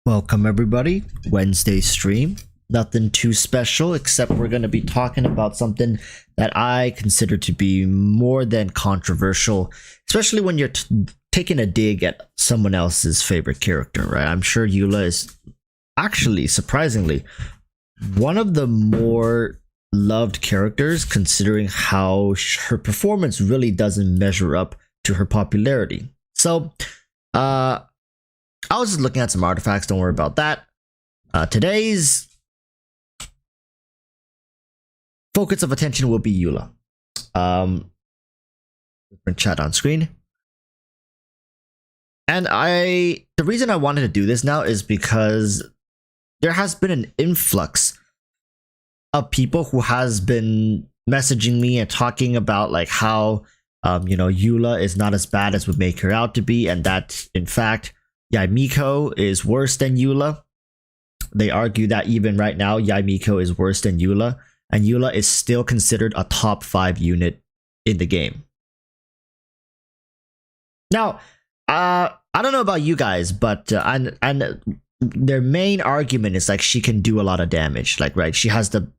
Welcome everybody. Wednesday stream. Nothing too special except we're going to be talking about something that I consider to be more than controversial, especially when you're taking a dig at someone else's favorite character, right? I'm sure Eula is actually, surprisingly, one of the more loved characters, considering how her performance really doesn't measure up to her popularity. So, I was just looking at some artifacts, don't worry about that. Today's focus of attention will be Eula. Different chat on screen. And the reason I wanted to do this now is because there has been an influx of people who has been messaging me and talking about like how Eula is not as bad as we make her out to be, and that in fact Yaimiko is worse than Eula. They argue that even right now Yaimiko is worse than Eula, and Eula is still considered a top 5 unit in the game. Now, I don't know about you guys, but and their main argument is like she can do a lot of damage. Like, right, she has the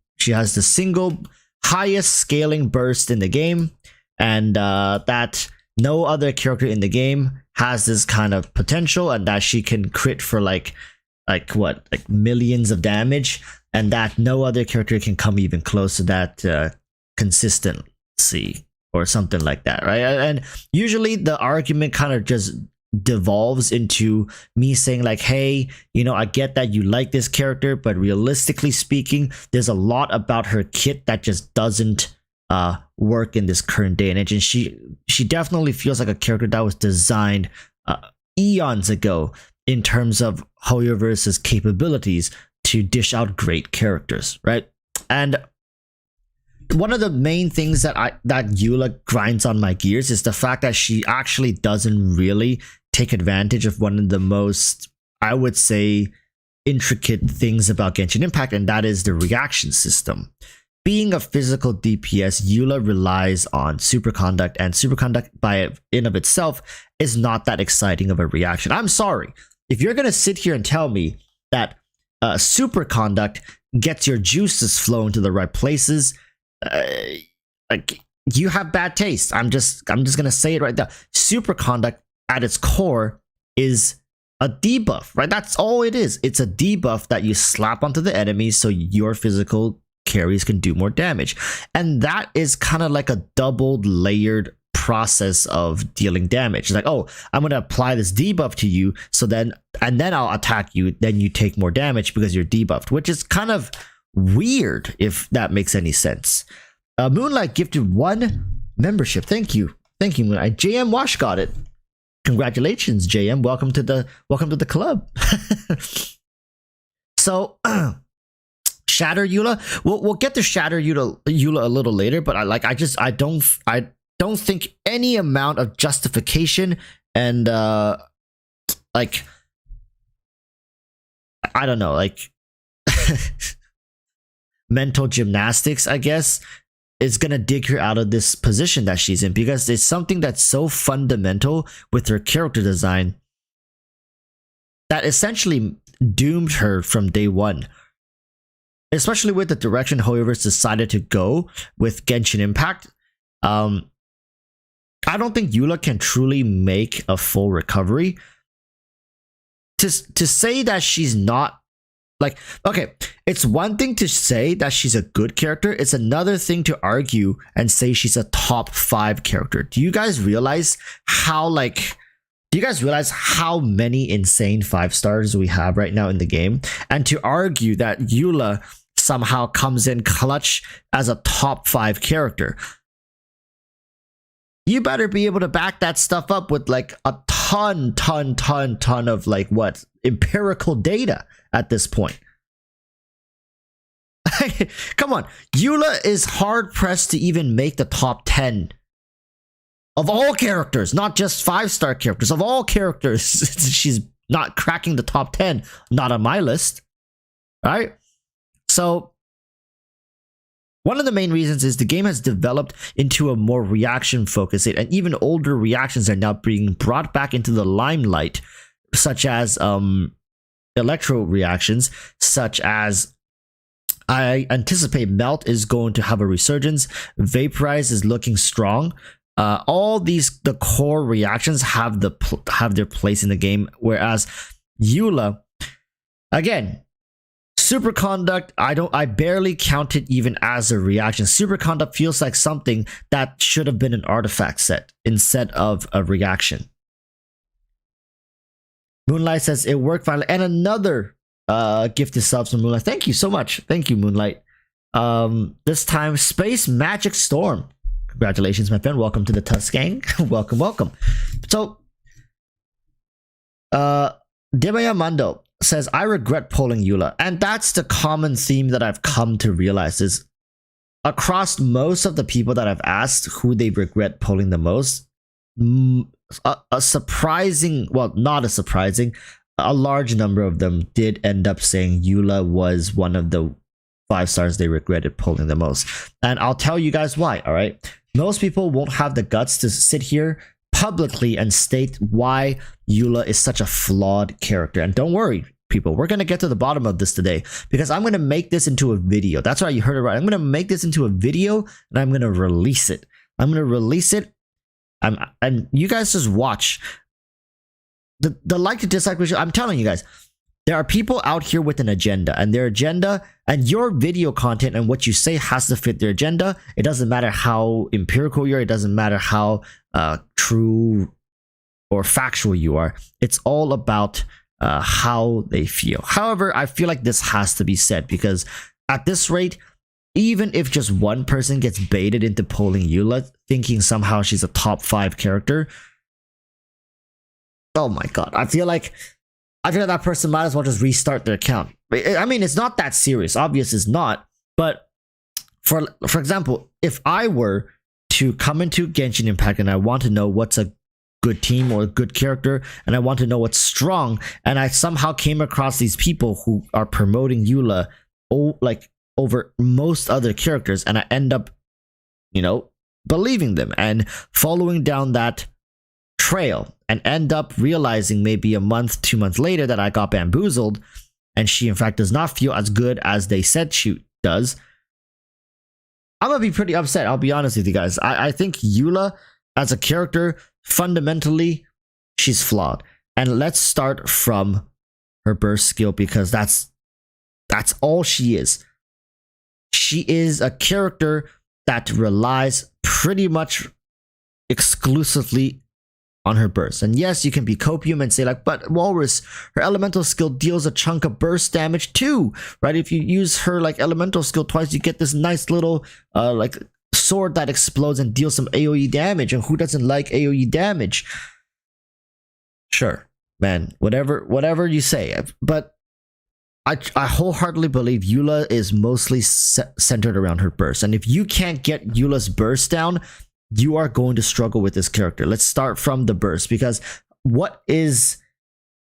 single highest scaling burst in the game, and that no other character in the game has this kind of potential, and that she can crit for like millions of damage, and that no other character can come even close to that consistency or something like that, right? And usually the argument kind of just devolves into me saying like, hey, I get that you like this character, but realistically speaking, there's a lot about her kit that just doesn't work in this current day and age, and she definitely feels like a character that was designed eons ago in terms of HoYoVerse's capabilities to dish out great characters, right? And one of the main things that Eula grinds on my gears is the fact that she actually doesn't really take advantage of one of the most, I would say, intricate things about Genshin Impact, and that is the reaction system. Being a physical DPS, Eula relies on superconduct, and superconduct by in of itself is not that exciting of a reaction. I'm sorry. If you're going to sit here and tell me that superconduct gets your juices flowing to the right places, like, you have bad taste. I'm just going to say it right there. Superconduct at its core is a debuff, right? That's all it is. It's a debuff that you slap onto the enemy so your physical carries can do more damage, and that is kind of like a doubled layered process of dealing damage. It's like, oh, I'm going to apply this debuff to you, so then I'll attack you, then you take more damage because you're debuffed, which is kind of weird, if that makes any sense. Moonlight gifted 1 membership. Thank you Moonlight. JM Wash got it. Congratulations, JM. Welcome to the club. So Shatter Eula. We'll get to Shatter Eula a little later, but I don't think any amount of justification and like, I don't know, like mental gymnastics, I guess, is gonna dig her out of this position that she's in, because it's something that's so fundamental with her character design that essentially doomed her from day one. Especially with the direction HoYoVerse decided to go with Genshin Impact, I don't think Eula can truly make a full recovery. To say that she's not, like, okay, it's one thing to say that she's a good character, it's another thing to argue and say she's a top 5 character. Do you guys realize how many insane 5 stars we have right now in the game? And to argue that Eula somehow comes in clutch as a top 5 character, you better be able to back that stuff up with like a ton of like what empirical data at this point. Come on, Eula is hard pressed to even make the top 10 of all characters, not just 5-star characters, of all characters. She's not cracking the top 10, not on my list, right? So one of the main reasons is the game has developed into a more reaction focused, and even older reactions are now being brought back into the limelight, such as electro reactions, such as I anticipate Melt is going to have a resurgence. Vaporize is looking strong. All these, the core reactions have their place in the game. Whereas Eula, again, Superconduct, I barely count it even as a reaction. Superconduct feels like something that should have been an artifact set instead of a reaction. Moonlight says it worked finally, and another gifted subs from Moonlight. Thank you so much. Thank you, Moonlight. This time, Space Magic Storm. Congratulations, my friend. Welcome to the Tusk Gang. welcome, welcome. So, Demayamando says, I regret pulling Eula. And that's the common theme that I've come to realize is across most of the people that I've asked who they regret pulling the most, a surprising, well, not a surprising, a large number of them did end up saying Eula was one of the 5 stars they regretted pulling the most. And I'll tell you guys why, all right? Most people won't have the guts to sit here publicly and state why Eula is such a flawed character. And don't worry, people, we're going to get to the bottom of this today, because I'm going to make this into a video. That's right, you heard it right. I'm going to make this into a video and I'm going to release it. I'm going to release it. And you guys just watch. The like to dislike ratio, I'm telling you guys, there are people out here with an agenda, and their agenda and your video content and what you say has to fit their agenda. It doesn't matter how empirical you are. It doesn't matter how true or factual you are. It's all about how they feel. However, I feel like this has to be said, because at this rate, even if just one person gets baited into pulling Eula, thinking somehow she's a top 5 character, oh my god, I feel like that person might as well just restart their account. I mean, it's not that serious. Obvious it's not. But for example, if I were to come into Genshin Impact and I want to know what's a good team or a good character, and I want to know what's strong, and I somehow came across these people who are promoting Eula over most other characters, and I end up, believing them and following down that trail, and end up realizing maybe a month, 2 months later that I got bamboozled, and she in fact does not feel as good as they said she does, I'm gonna be pretty upset. I'll be honest with you guys. I think Eula as a character, fundamentally, she's flawed. And let's start from her burst skill, because that's all she is. She is a character that relies pretty much exclusively on her burst. And yes, you can be copium and say like, but Walrus, her elemental skill deals a chunk of burst damage too, right? If you use her like elemental skill twice, you get this nice little like sword that explodes and deals some AoE damage. And who doesn't like AoE damage? Sure, man, whatever you say. But I wholeheartedly believe Eula is mostly centered around her burst. And if you can't get Eula's burst down, you are going to struggle with this character. Let's start from the burst, because what is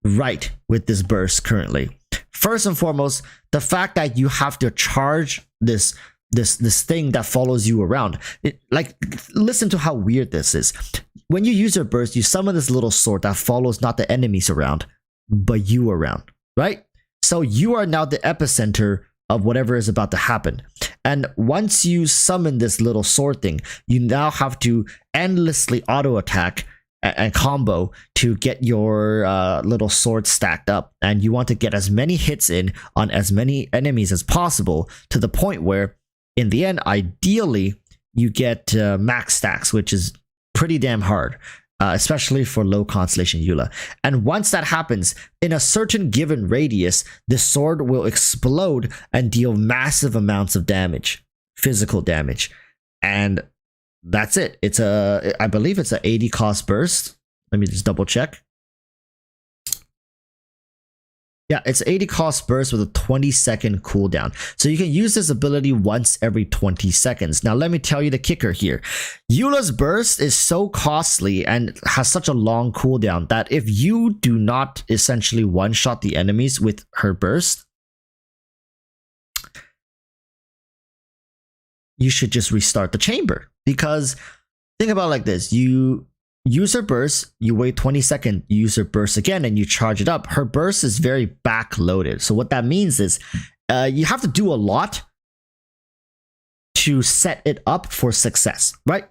right with this burst currently? First and foremost, the fact that you have to charge this thing that follows you around. Listen to how weird this is. When you use your burst, you summon this little sword that follows not the enemies around, but you around, right? So you are now the epicenter of whatever is about to happen. And once you summon this little sword thing, you now have to endlessly auto attack and combo to get your little sword stacked up. And you want to get as many hits in on as many enemies as possible, to the point where in the end, ideally, you get max stacks, which is pretty damn hard. Especially for low constellation Eula. And once that happens, in a certain given radius, the sword will explode and deal massive amounts of damage, physical damage. And that's it. I believe it's an 80 cost burst. Let me just double check. Yeah, it's 80 cost burst with a 20-second cooldown. So you can use this ability once every 20 seconds. Now, let me tell you the kicker here. Eula's burst is so costly and has such a long cooldown that if you do not essentially one-shot the enemies with her burst, you should just restart the chamber. Because think about it like this. You use her burst, you wait 20 seconds, you use her burst again, and you charge it up. Her burst is very backloaded. So what that means is you have to do a lot to set it up for success, right?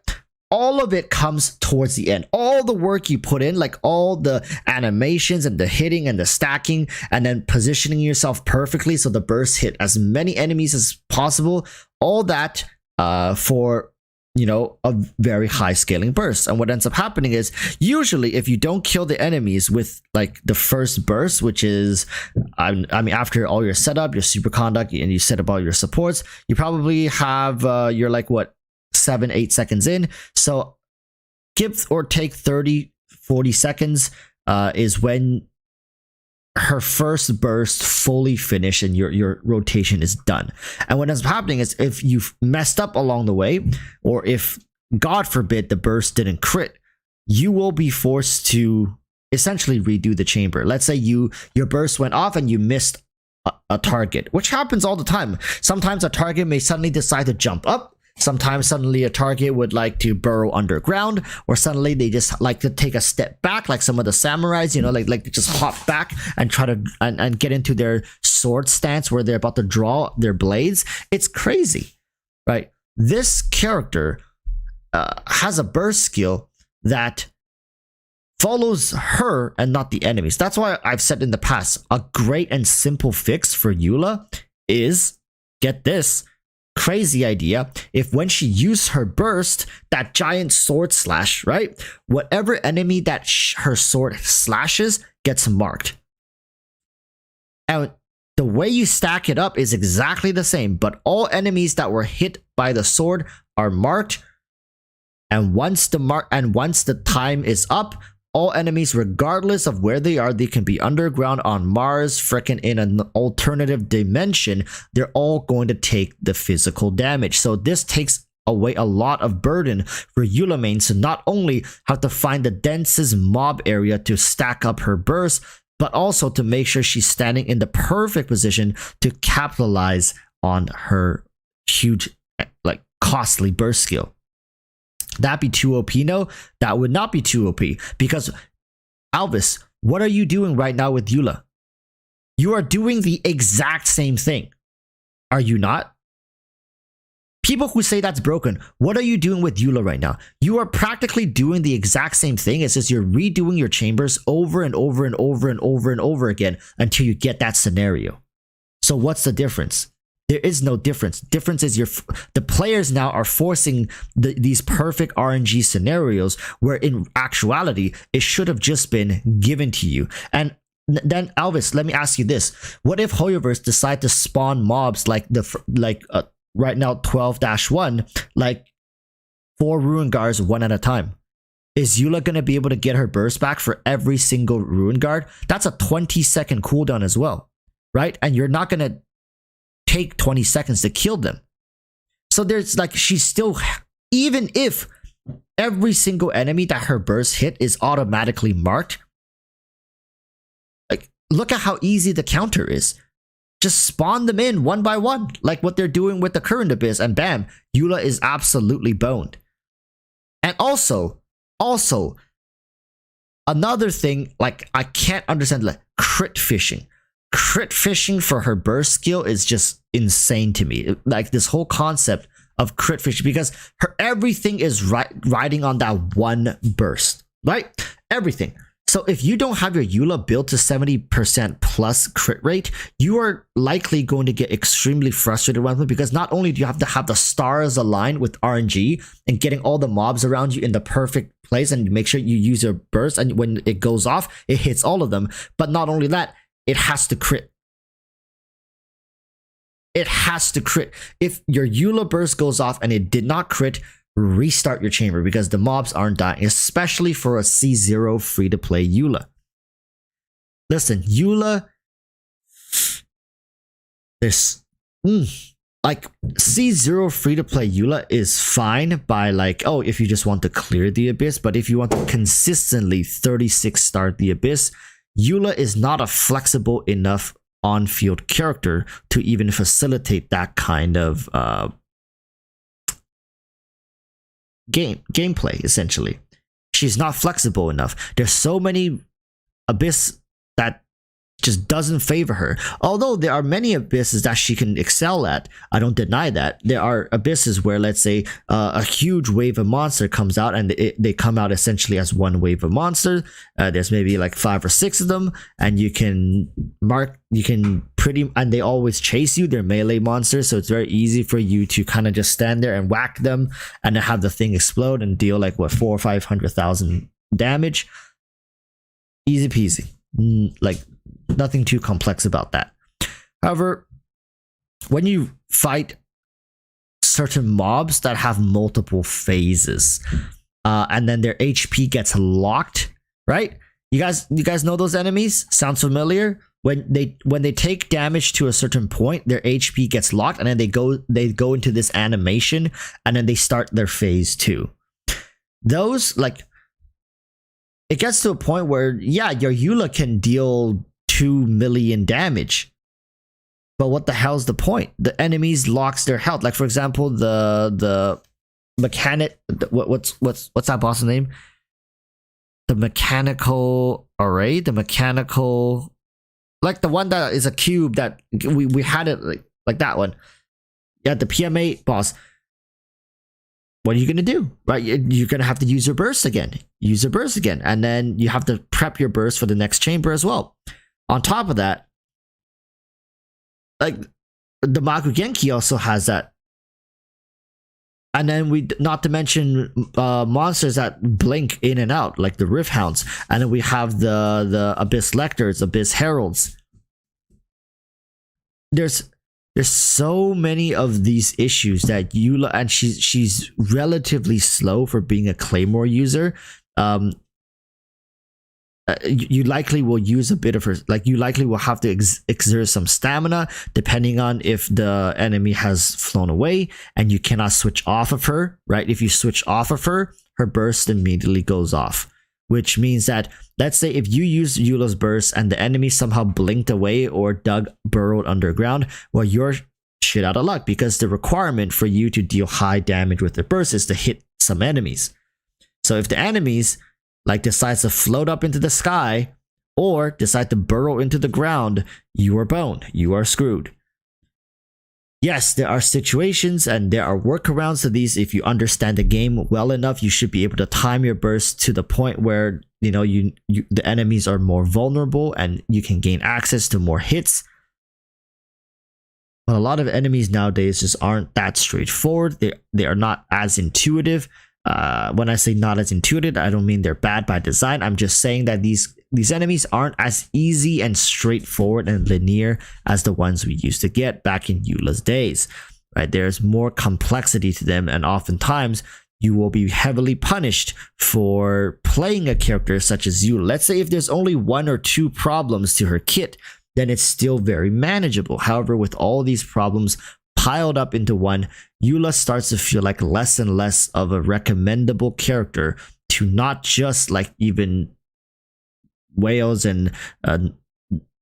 All of it comes towards the end. All the work you put in, like all the animations and the hitting and the stacking, and then positioning yourself perfectly so the burst hit as many enemies as possible, all that for, you know, a very high scaling burst. And what ends up happening is, usually if you don't kill the enemies with like the first burst, which is I mean after all your setup, your super conduct, and you set up all your supports, you probably have you're like what, 7-8 seconds in. So give or take 30-40 seconds is when her first burst fully finished and your rotation is done. And what ends up happening is, if you've messed up along the way, or if God forbid the burst didn't crit, you will be forced to essentially redo the chamber. Let's say your burst went off and you missed a target, which happens all the time. Sometimes a target may suddenly decide to jump up. Sometimes suddenly a target would like to burrow underground, or suddenly they just like to take a step back, like some of the samurais, you know, like they just hop back and try to and get into their sword stance where they're about to draw their blades. It's crazy, right? This character has a burst skill that follows her and not the enemies. That's why I've said in the past, a great and simple fix for Eula is, get this, crazy idea, if when she used her burst, that giant sword slash, right, whatever enemy that her sword slashes gets marked. And the way you stack it up is exactly the same, but all enemies that were hit by the sword are marked, and once the time is up, all enemies, regardless of where they are, they can be underground, on Mars, frickin' in an alternative dimension, they're all going to take the physical damage. So this takes away a lot of burden for Eula mains to not only have to find the densest mob area to stack up her burst, but also to make sure she's standing in the perfect position to capitalize on her huge, like, costly burst skill. That be too OP? No, that would not be too OP, because Alvis, what are you doing right now with Eula? You are doing the exact same thing. Are you not? People who say that's broken, what are you doing with Eula right now? You are practically doing the exact same thing. It's just you're redoing your chambers over and over and over and over and over again until you get that scenario. So what's the difference? There is no difference. Difference is the players now are forcing these perfect RNG scenarios where in actuality it should have just been given to you. And then Alvis, let me ask you this: what if Hoyoverse decide to spawn mobs like right now 12-1, like 4 Ruin Guards one at a time? Is Eula gonna be able to get her burst back for every single Ruin Guard? That's a 20-second cooldown as well, right? And you're not gonna take 20 seconds to kill them. So there's like, she's still, even if every single enemy that her burst hit is automatically marked, like, look at how easy the counter is. Just spawn them in one by one, like what they're doing with the current abyss, and bam, Eula is absolutely boned. And also another thing, like, I can't understand, like, crit fishing. Crit fishing for her burst skill is just insane to me. Like, this whole concept of crit fishing, because everything is riding on that one burst, right? Everything. So if you don't have your Eula built to 70% plus crit rate, you are likely going to get extremely frustrated with it, because not only do you have to have the stars aligned with RNG and getting all the mobs around you in the perfect place and make sure you use your burst, and when it goes off, it hits all of them, but not only that, it has to crit. It has to crit. If your Eula burst goes off and it did not crit, restart your chamber, because the mobs aren't dying, especially for a C0 free-to-play Eula. Listen, Eula, like, C0 free-to-play Eula is fine by, like, oh, if you just want to clear the abyss, but if you want to consistently 36 start the abyss, Eula is not a flexible enough on-field character to even facilitate that kind of gameplay, essentially. she's not flexible enough. There's so many Abyss that just doesn't favor her. Although there are many abysses that she can excel at, I don't deny that. There are abysses where, let's say, a huge wave of monster comes out, and they come out essentially as one wave of monster. There's maybe like 5 or 6 of them, and you can and they always chase you. They're melee monsters, so it's very easy for you to kind of just stand there and whack them, and then have the thing explode and deal like what 400,000 or 500,000 damage. Easy peasy. Like, nothing too complex about that. However, when you fight certain mobs that have multiple phases, and then their HP gets locked, right? You guys know those enemies? Sounds familiar? When they take damage to a certain point, their HP gets locked, and then they go into this animation, and then they start their phase 2. Those, like, it gets to a point where, yeah, your Eula can deal 2 million damage, but what the hell's the point? The enemies locks their health. Like, for example, the mechanic, what's that boss's name? The mechanical array, the mechanical, like the one that is a cube that we had it like that one. Yeah, the PMA boss. What are you gonna do? Right, you're gonna have to use your burst again. Use your burst again, and then you have to prep your burst for the next chamber as well. On top of that, like the Makugenki also has that. And then not to mention monsters that blink in and out, like the Rift Hounds. And then we have the Abyss Lectors, Abyss Heralds. There's so many of these issues that Eula, and she's relatively slow for being a Claymore user. You likely will use a bit of her, like you likely will have to exert some stamina depending on if the enemy has flown away and you cannot switch off of her, right? If you switch off of her, her burst immediately goes off, which means that, let's say if you use Eula's burst and the enemy somehow blinked away or burrowed underground, well, you're shit out of luck, because the requirement for you to deal high damage with the burst is to hit some enemies. So if the enemies like decides to float up into the sky or decide to burrow into the ground, you are boned. You are screwed. Yes, there are situations and there are workarounds to these. If you understand the game well enough, you should be able to time your burst to the point where the enemies are more vulnerable and you can gain access to more hits. But a lot of enemies nowadays just aren't that straightforward. They are not as intuitive. When I say not as intuitive, I don't mean they're bad by design. I'm just saying that these enemies aren't as easy and straightforward and linear as the ones we used to get back in Eula's days. Right? There's more complexity to them, and oftentimes you will be heavily punished for playing a character such as Eula. Let's say if there's only 1 or 2 problems to her kit, then it's still very manageable. However, with all these problems piled up into one, Eula starts to feel like less and less of a recommendable character to not just like even whales and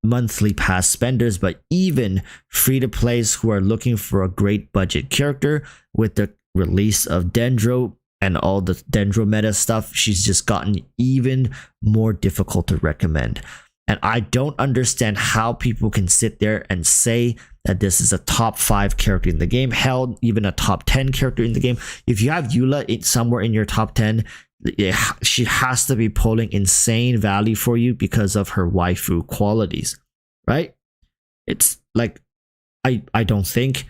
monthly pass spenders, but even free-to-plays who are looking for a great budget character. With the release of Dendro and all the Dendro meta stuff, she's just gotten even more difficult to recommend. And I don't understand how people can sit there and say that this is a top 5 character in the game, hell, even a top 10 character in the game. If you have Eula somewhere in your top 10, she has to be pulling insane value for you because of her waifu qualities, right? It's like, I don't think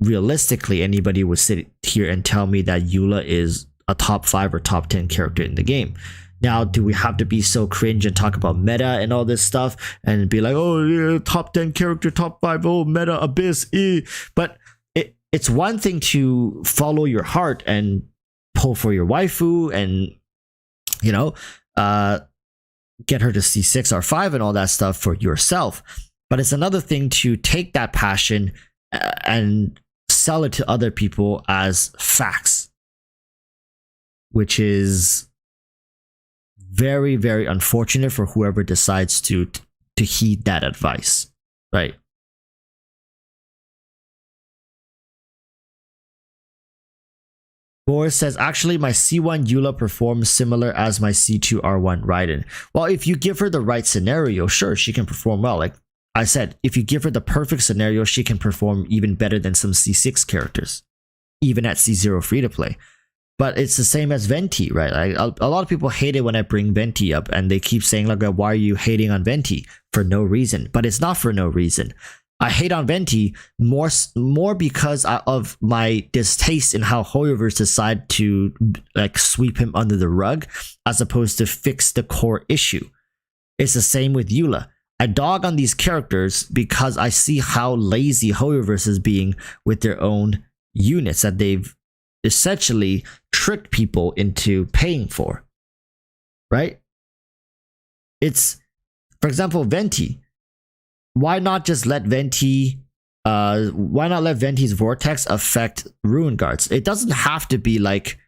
realistically anybody would sit here and tell me that Eula is a top 5 or top 10 character in the game. Now, do we have to be so cringe and talk about meta and all this stuff and be like, oh, yeah, top 10 character, top 5, oh, meta, abyss, But it's one thing to follow your heart and pull for your waifu and, get her to C6 or 5 and all that stuff for yourself. But it's another thing to take that passion and sell it to other people as facts, which is very, very unfortunate for whoever decides to heed that advice, right? Boris says, actually, my C1 Eula performs similar as my C2 R1 Raiden. Well, if you give her the right scenario, sure, she can perform well. Like I said, if you give her the perfect scenario, she can perform even better than some C6 characters, even at C0 free to play. But it's the same as Venti, right? A lot of people hate it when I bring Venti up, and they keep saying, like, why are you hating on Venti? For no reason. But it's not for no reason. I hate on Venti more because of my distaste in how Hoyoverse decide to like sweep him under the rug as opposed to fix the core issue. It's the same with Eula. I dog on these characters because I see how lazy Hoyoverse is being with their own units that they've essentially tricked people into paying for. Right? It's, for example, Venti. Why not just let Venti why not let Venti's vortex affect Ruin Guards? It doesn't have to be like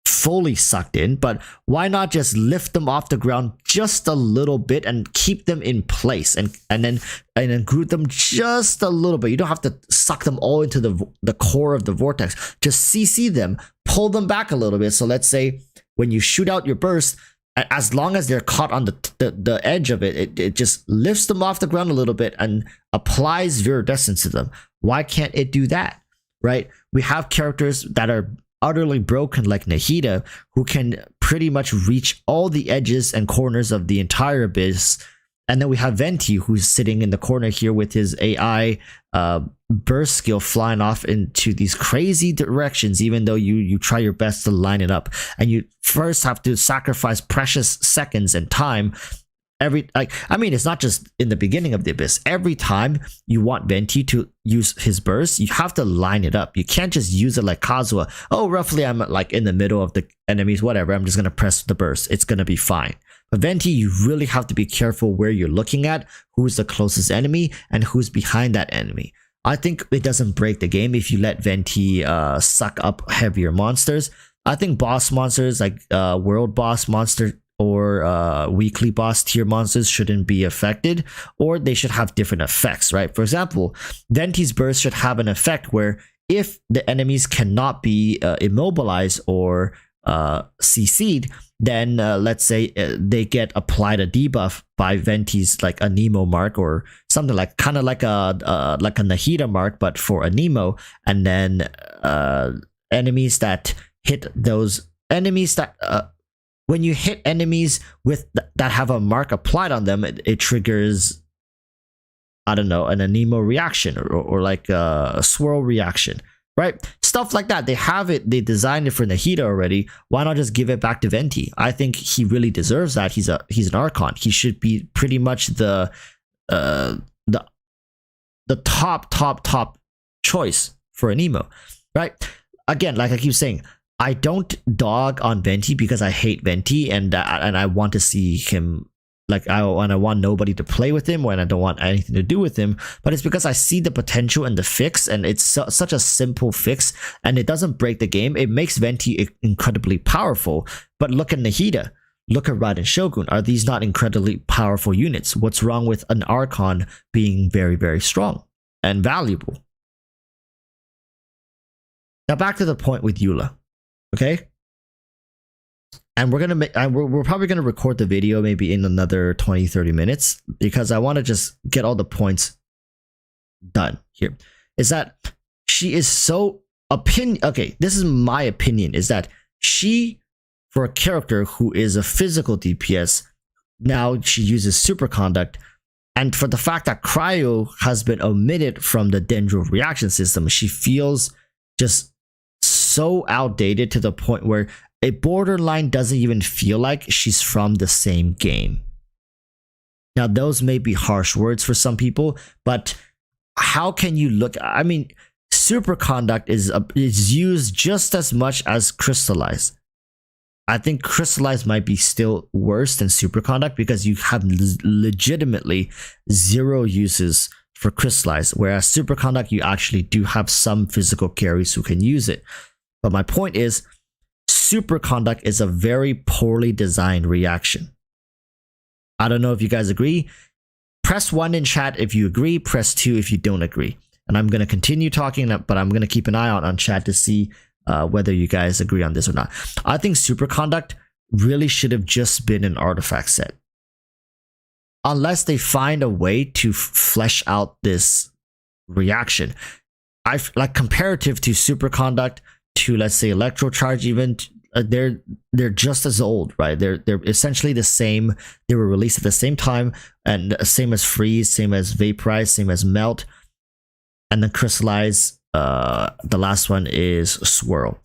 fully sucked in, but why not just lift them off the ground just a little bit and keep them in place and then group them just a little bit. You don't have to suck them all into the core of the vortex. Just CC them, pull them back a little bit. So let's say when you shoot out your burst, as long as they're caught on the edge of it, it just lifts them off the ground a little bit and applies viridescence to them. Why can't it do that? Right? We have characters that are utterly broken like Nahida, who can pretty much reach all the edges and corners of the entire abyss. And then we have Venti, who's sitting in the corner here with his AI burst skill flying off into these crazy directions, even though you try your best to line it up. And you first have to sacrifice precious seconds and time. It's not just in the beginning of the abyss. Every time you want Venti to use his burst, you have to line it up. You can't just use it like Kazuha. Oh, roughly I'm like in the middle of the enemies, whatever. I'm just going to press the burst. It's going to be fine. But Venti, you really have to be careful where you're looking at, who's the closest enemy, and who's behind that enemy. I think it doesn't break the game if you let Venti suck up heavier monsters. I think boss monsters like world boss monster or weekly boss tier monsters shouldn't be affected, or they should have different effects, right? For example, Venti's burst should have an effect where if the enemies cannot be immobilized or CC'd, then let's say they get applied a debuff by Venti's like a Nemo mark or something like kind of like a Nahida mark, but for a Nemo, and then enemies that hit those enemies that when you hit enemies with that have a mark applied on them, it triggers, I don't know, an Nemo reaction or like a swirl reaction. Right? Stuff like that. They have it. They designed it for Nahida already. Why not just give it back to Venti? I think he really deserves that. He's an Archon. He should be pretty much the top choice for a Nemo. Right? Again, like I keep saying, I don't dog on Venti because I hate Venti and I want to see him. Like I want nobody to play with him, when I don't want anything to do with him. But it's because I see the potential in the fix, and it's such a simple fix, and it doesn't break the game. It makes Venti incredibly powerful. But look at Nahida, look at Raiden Shogun. Are these not incredibly powerful units? What's wrong with an Archon being very, very strong and valuable? Now back to the point with Eula, okay? And we're probably gonna record the video maybe in another 20-30 minutes because I want to just get all the points done here. Is that she is so okay, this is my opinion, is that she, for a character who is a physical DPS, now she uses superconduct, and for the fact that cryo has been omitted from the Dendro reaction system, she feels just so outdated to the point where a borderline doesn't even feel like she's from the same game. Now, those may be harsh words for some people, but how can you look? I mean, superconduct is used just as much as crystallize. I think crystallize might be still worse than superconduct because you have legitimately zero uses for crystallize, whereas superconduct you actually do have some physical carries who can use it. But my point is, superconduct is a very poorly designed reaction. I don't know if you guys agree. Press 1 in chat if you agree, press 2 if you don't agree. And I'm going to continue talking, but I'm going to keep an eye out on chat to see whether you guys agree on this or not. I think Superconduct really should have just been an artifact set. Unless they find a way to flesh out this reaction. Like comparative to Superconduct, to let's say Electrocharge, even they're just as old, right? They're essentially the same. They were released at the same time, and same as Freeze, same as Vaporize, same as Melt, and then Crystallize. The last one is Swirl.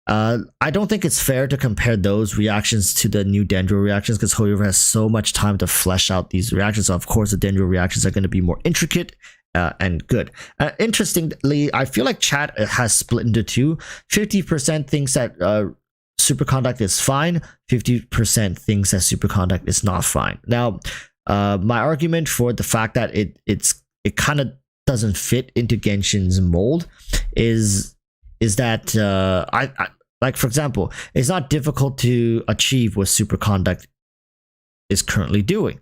I don't think it's fair to compare those reactions to the new Dendro reactions, because Hoyoverse has so much time to flesh out these reactions. So of course, the Dendro reactions are going to be more intricate and good. Interestingly, I feel like chat has split into two. 50% thinks that Superconduct is fine. 50% thinks that Superconduct is not fine. Now, my argument for the fact that it kind of doesn't fit into Genshin's mold is that I like, for example, it's not difficult to achieve what Superconduct is currently doing.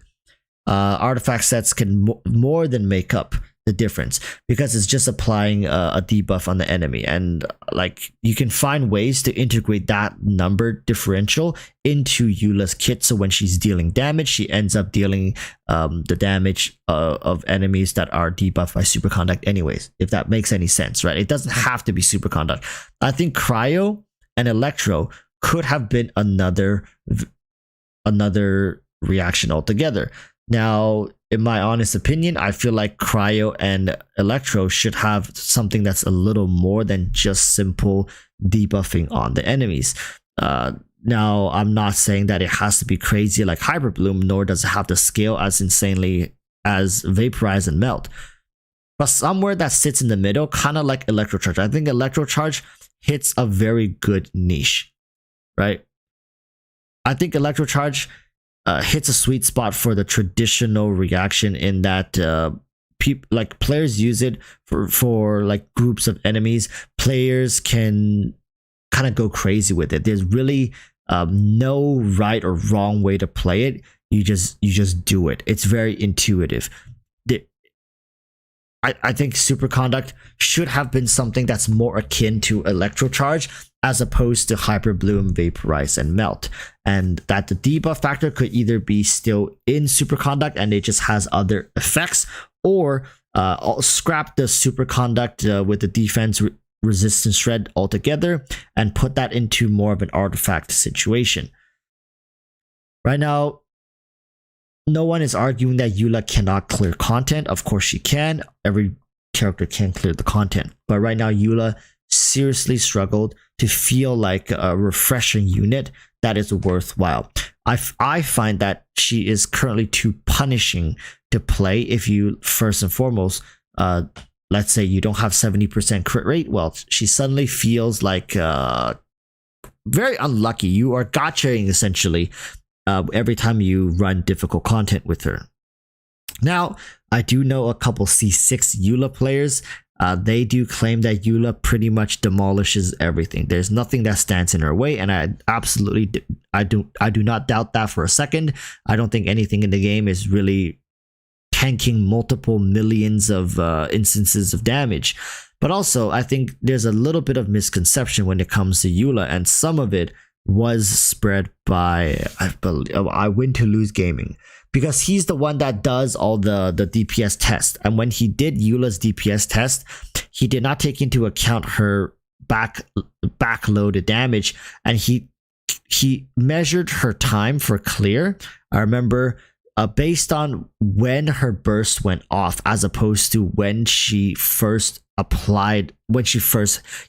Artifact sets can more than make up the difference, because it's just applying a debuff on the enemy, and like you can find ways to integrate that number differential into Eula's kit, so when she's dealing damage, she ends up dealing the damage of enemies that are debuffed by Superconduct anyways, if that makes any sense, right? It doesn't have to be Superconduct. I think Cryo and Electro could have been another reaction altogether. Now, in my honest opinion, I feel like Cryo and Electro should have something that's a little more than just simple debuffing on the enemies. Now, I'm not saying that it has to be crazy like Hyper Bloom, nor does it have to scale as insanely as Vaporize and Melt. But somewhere that sits in the middle, kind of like Electrocharge. I think Electrocharge hits a very good niche, right? I think Electrocharge hits a sweet spot for the traditional reaction, in that like players use it for like groups of enemies. Players can kind of go crazy with it. There's really no right or wrong way to play it. You just do it. It's very intuitive. I think Superconduct should have been something that's more akin to Electrocharge as opposed to Hyper Bloom, Vaporize, and Melt. And that the debuff factor could either be still in Superconduct and it just has other effects, or I'll scrap the Superconduct with the defense resistance shred altogether and put that into more of an artifact situation. Right now, no one is arguing that Eula cannot clear content. Of course she can. Every character can clear the content. But right now, Eula seriously struggled to feel like a refreshing unit that is worthwhile. I find that she is currently too punishing to play if you, first and foremost, let's say you don't have 70% crit rate. Well, she suddenly feels like very unlucky. You are gachaing essentially every time you run difficult content with her. Now, I do know a couple C6 Eula players. They do claim that Eula pretty much demolishes everything. There's nothing that stands in her way, and I do not doubt that for a second. I don't think anything in the game is really tanking multiple millions of instances of damage. But also, I think there's a little bit of misconception when it comes to Eula, and some of it was spread by, I Win to Lose Gaming, because he's the one that does all the DPS test. And when he did Eula's DPS test, he did not take into account her backloaded damage, and he measured her time for clear. I remember based on when her burst went off, as opposed to when she first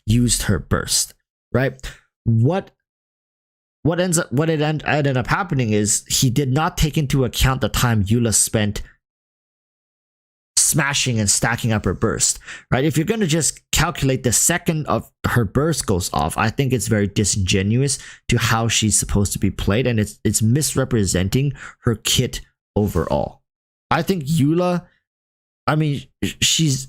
used her burst, right? What ended up happening is he did not take into account the time Eula spent smashing and stacking up her burst, right? If you're going to just calculate the second of her burst goes off, I think it's very disingenuous to how she's supposed to be played, and it's misrepresenting her kit overall. I think Eula, I mean, she's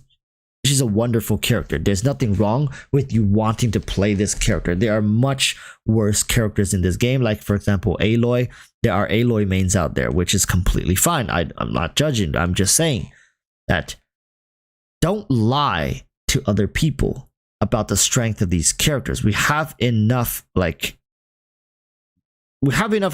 a wonderful character. There's nothing wrong with you wanting to play this character. There are much worse characters in this game, like for example Aloy. There are Aloy mains out there, which is completely fine. I'm not judging. I'm just saying that don't lie to other people about the strength of these characters. We have enough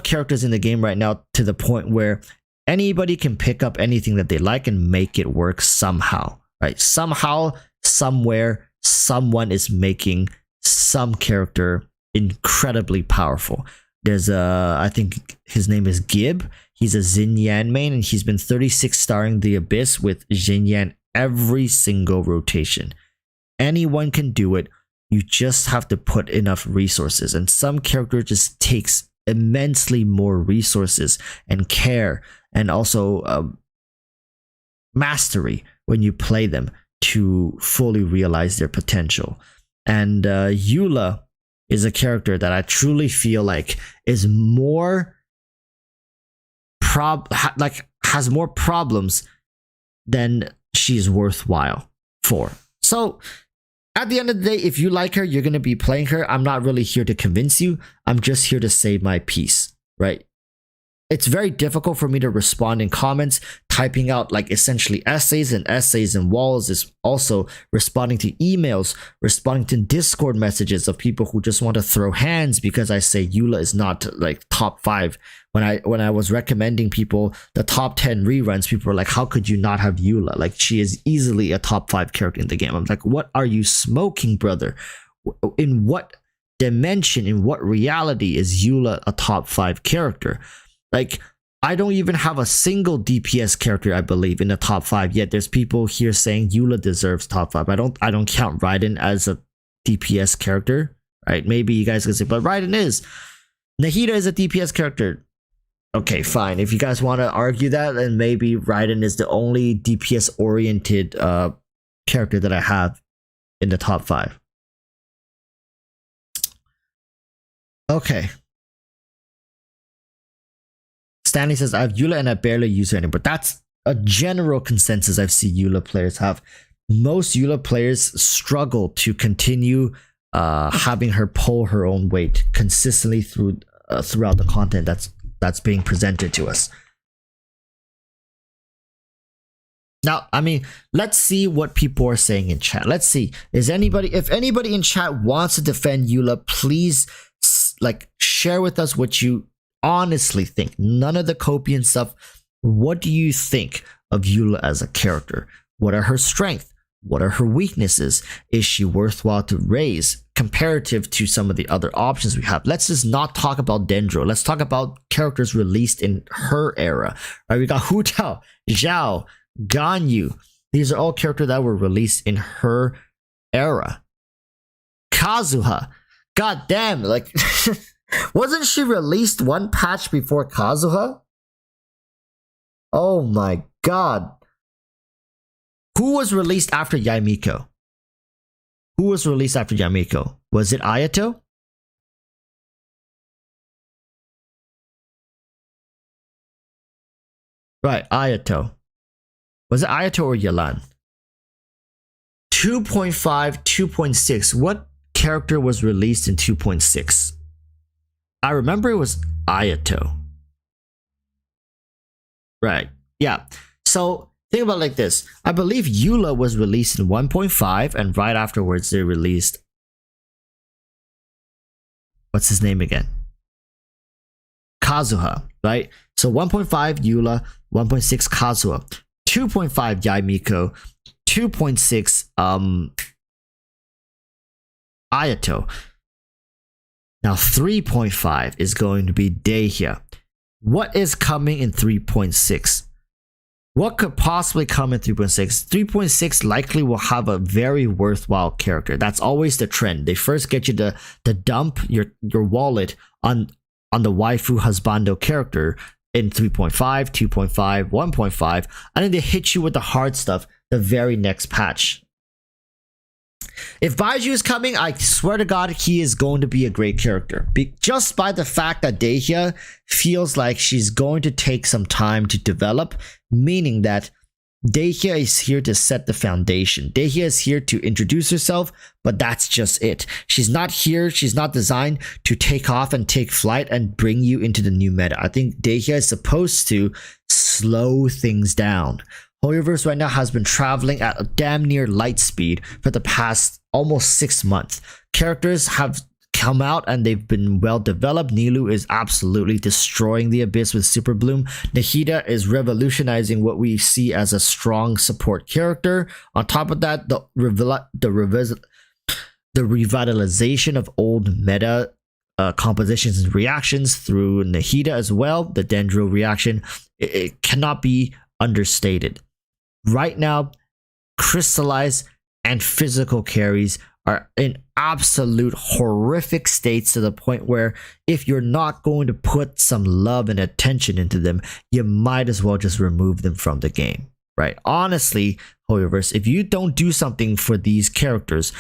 characters in the game right now to the point where anybody can pick up anything that they like and make it work somehow, right? Somehow, somewhere, someone is making some character incredibly powerful. There's I think his name is Gib. He's a Xinyan main, and he's been 36 starring the Abyss with Xinyan every single rotation. Anyone can do it. You just have to put enough resources, and some character just takes immensely more resources and care, and also mastery when you play them to fully realize their potential. And Eula is a character that I truly feel like is more has more problems than she's worthwhile for. So at the end of the day, if you like her, you're going to be playing her. I'm not really here to convince you. I'm just here to say my piece, right? It's very difficult for me to respond in comments. Typing out like essentially essays and walls is also responding to emails, responding to Discord messages of people who just want to throw hands because I say Eula is not like top 5. When I was recommending people the top 10 reruns, people were like, how could you not have Eula? Like, she is easily a top 5 character in the game. I'm like, what are you smoking, brother? In what dimension, in what reality is Eula a top 5 character? Like, I don't even have a single DPS character, I believe, in the top 5 yet. There's people here saying Eula deserves top 5. I don't count Raiden as a DPS character, right? Maybe you guys can say, but Raiden is. Nahida is a DPS character. Okay, fine. If you guys want to argue that, then maybe Raiden is the only DPS oriented character that I have in the top 5. Okay. Stanley says, I have Eula and I barely use her anymore. That's a general consensus I've seen Eula players have. Most Eula players struggle to continue having her pull her own weight consistently throughout the content that's being presented to us. Now, I mean, let's see what people are saying in chat. Let's see. If anybody in chat wants to defend Eula, please like share with us what you honestly think. None of the copian stuff. What do you think of Eula as a character? What are her strengths? What are her weaknesses? Is she worthwhile to raise comparative to some of the other options we have? Let's just not talk about Dendro. Let's talk about characters released in her era. Right, we got Hu Tao, Zhao, Ganyu. These are all characters that were released in her era. Kazuha. God damn, like wasn't she released one patch before Kazuha? Oh my god. Who was released after Yaimiko? Was it Ayato? Right, Ayato. Was it Ayato or Yelan? 2.5, 2.6. What character was released in 2.6? I remember it was Ayato. Right, yeah. So think about it like this. I believe Eula was released in 1.5, and right afterwards they released... what's his name again? Kazuha, right? So 1.5 Eula, 1.6 Kazuha, 2.5 Yaimiko, 2.6 Ayato. Now 3.5 is going to be Dehya. What is coming in 3.6? What could possibly come in 3.6? 3.6 likely will have a very worthwhile character. That's always the trend. They first get you to dump your wallet on the waifu husbando character in 3.5, 2.5, 1.5, and then they hit you with the hard stuff the very next patch. If Baiju is coming, I swear to God, he is going to be a great character. Just by the fact that Dehya feels like she's going to take some time to develop, meaning that Dehya is here to set the foundation. Dehya is here to introduce herself, but that's just it. She's not here, she's not designed to take off and take flight and bring you into the new meta. I think Dehya is supposed to slow things down, Hoyoverse right now has been traveling at a damn near light speed for the past almost 6 months. Characters have come out and they've been well developed. Nilou is absolutely destroying the abyss with Super Bloom. Nahida is revolutionizing what we see as a strong support character. On top of that, the revitalization of old meta compositions and reactions through Nahida as well, the Dendro reaction, it cannot be understated. Right now, crystallized and physical carries are in absolute horrific states, to the point where if you're not going to put some love and attention into them, you might as well just remove them from the game, right? Honestly, Hoyoverse, if you don't do something for these characters,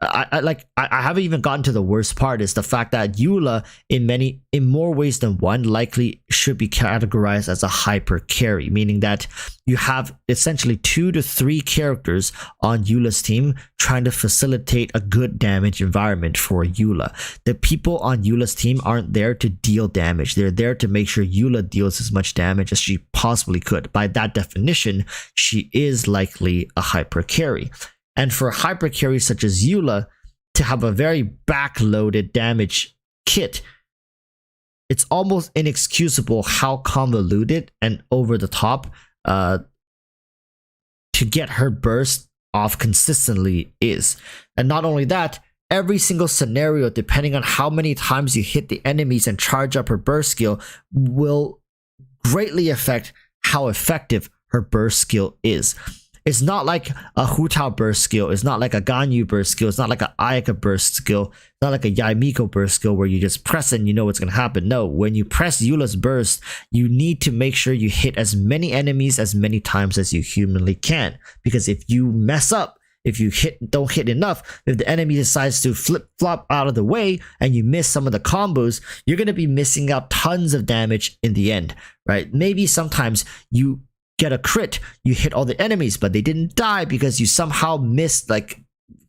I haven't even gotten to the worst part, is the fact that Eula in more ways than one likely should be categorized as a hyper carry, meaning that you have essentially 2 to 3 characters on Eula's team trying to facilitate a good damage environment for Eula. The people on Eula's team aren't there to deal damage. They're there to make sure Eula deals as much damage as she possibly could. By that definition, she is likely a hyper carry. And for hyper carries such as Eula to have a very backloaded damage kit, it's almost inexcusable how convoluted and over the top to get her burst off consistently is. And not only that, every single scenario, depending on how many times you hit the enemies and charge up her burst skill, will greatly affect how effective her burst skill is. It's not like a Hu Tao burst skill. It's not like a Ganyu burst skill. It's not like an Ayaka burst skill. It's not like a Yaimiko burst skill where you just press and you know what's going to happen. No, when you press Eula's burst, you need to make sure you hit as many enemies as many times as you humanly can. Because if you mess up, if you don't hit enough, if the enemy decides to flip-flop out of the way and you miss some of the combos, you're going to be missing out tons of damage in the end, right? Maybe sometimes you get a crit, you hit all the enemies, but they didn't die because you somehow missed like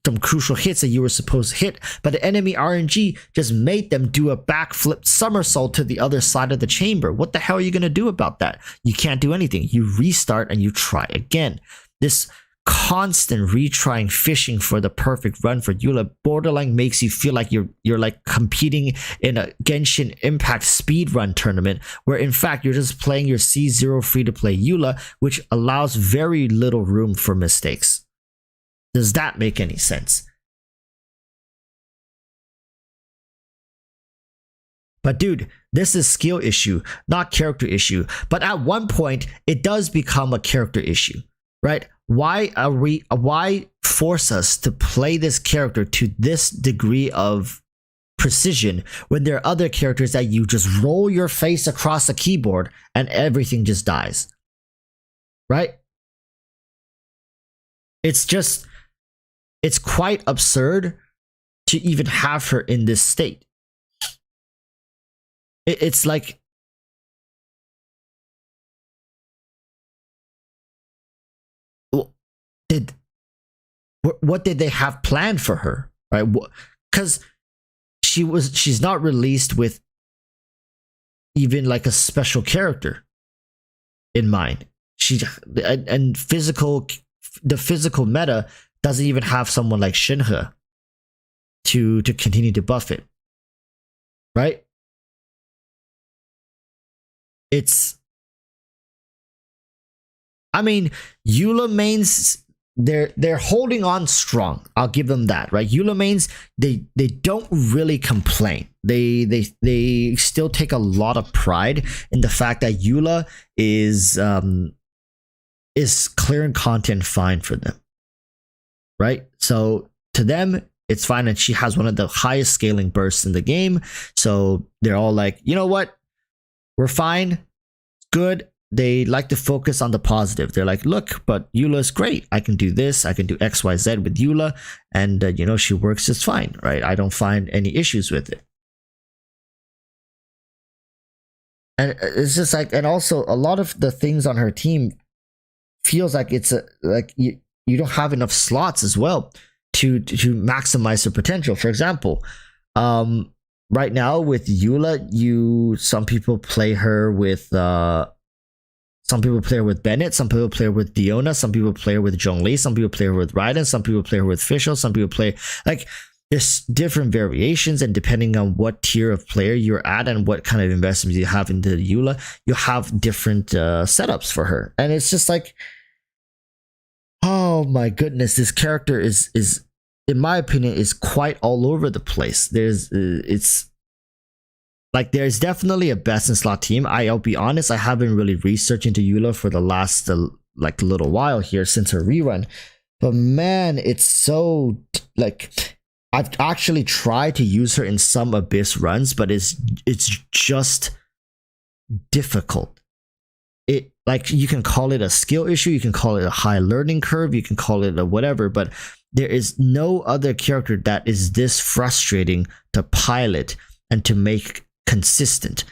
some crucial hits that you were supposed to hit, but the enemy RNG just made them do a backflip somersault to the other side of the chamber. What the hell are you going to do about that? You can't do anything. You restart and you try again. This constant retrying, fishing for the perfect run for Eula borderline makes you feel like you're like competing in a Genshin Impact speedrun tournament, where in fact you're just playing your C0 free-to-play Eula, which allows very little room for mistakes. Does that make any sense? But dude, this is skill issue, not character issue. But at one point, it does become a character issue, right? Why force us to play this character to this degree of precision when there are other characters that you just roll your face across the keyboard and everything just dies, right? It's quite absurd to even have her in this state. It's like, what did they have planned for her, right? Because she's not released with even like a special character in mind. The physical meta doesn't even have someone like Shinhe to continue to buff it, right? I mean, Eula mains, they're holding on strong. I'll give them that, right? Eula mains, they don't really complain. They still take a lot of pride in the fact that Eula is clearing content fine for them, right? So to them, it's fine, and she has one of the highest scaling bursts in the game. So they're all like, you know what? We're fine, good. They like to focus on the positive. They're like, look, but Eula's great. I can do this. I can do X, Y, Z with Eula. And, she works just fine, right? I don't find any issues with it. And it's just like, and also a lot of the things on her team feels like it's like you don't have enough slots as well to maximize her potential. For example, right now with Eula, some people play her with Some people play her with Bennett, some people play her with Diona, some people play her with Zhongli, some people play her with Raiden, some people play her with Fischl, some people play like there's different variations, and depending on what tier of player you're at and what kind of investments you have into Eula, you have different setups for her. And it's just like, oh my goodness, this character is in my opinion is quite all over the place. It's like there's definitely a best in slot team. I'll be honest, I haven't really researched into Eula for the last like little while here since her rerun, but man, it's so like I've actually tried to use her in some Abyss runs, but it's just difficult. It like you can call it a skill issue, you can call it a high learning curve, you can call it a whatever, but there is no other character that is this frustrating to pilot and to make consistent,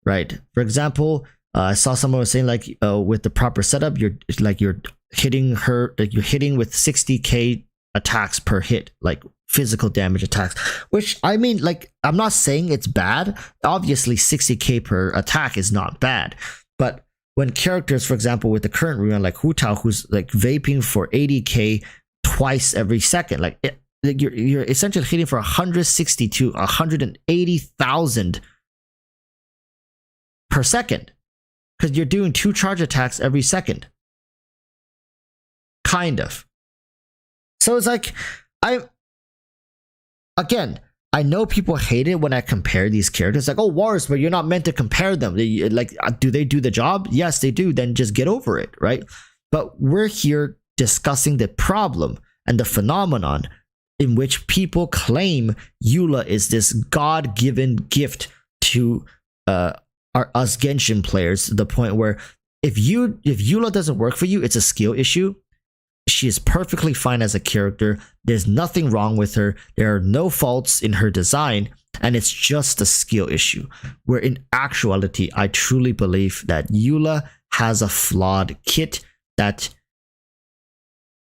right? For example, I saw someone was saying like with the proper setup, you're hitting her, like you're hitting with 60k attacks per hit, like physical damage attacks, which I mean, like I'm not saying it's bad. Obviously 60k per attack is not bad, but when characters, for example, with the current rerun like Hu Tao, who's like vaping for 80k twice every second, like you're essentially hitting for 160 to 180,000 per second, because you're doing 2 charge attacks every second, kind of. So it's like, I know people hate it when I compare these characters, like, oh, Walrus, but you're not meant to compare them. Like, do they do the job? Yes, they do. Then just get over it, right? But we're here discussing the problem and the phenomenon in which people claim Eula is this God-given gift to us Genshin players, to the point where if Eula doesn't work for you, it's a skill issue. She is perfectly fine as a character. There's nothing wrong with her. There are no faults in her design, and it's just a skill issue. Where in actuality, I truly believe that Eula has a flawed kit that,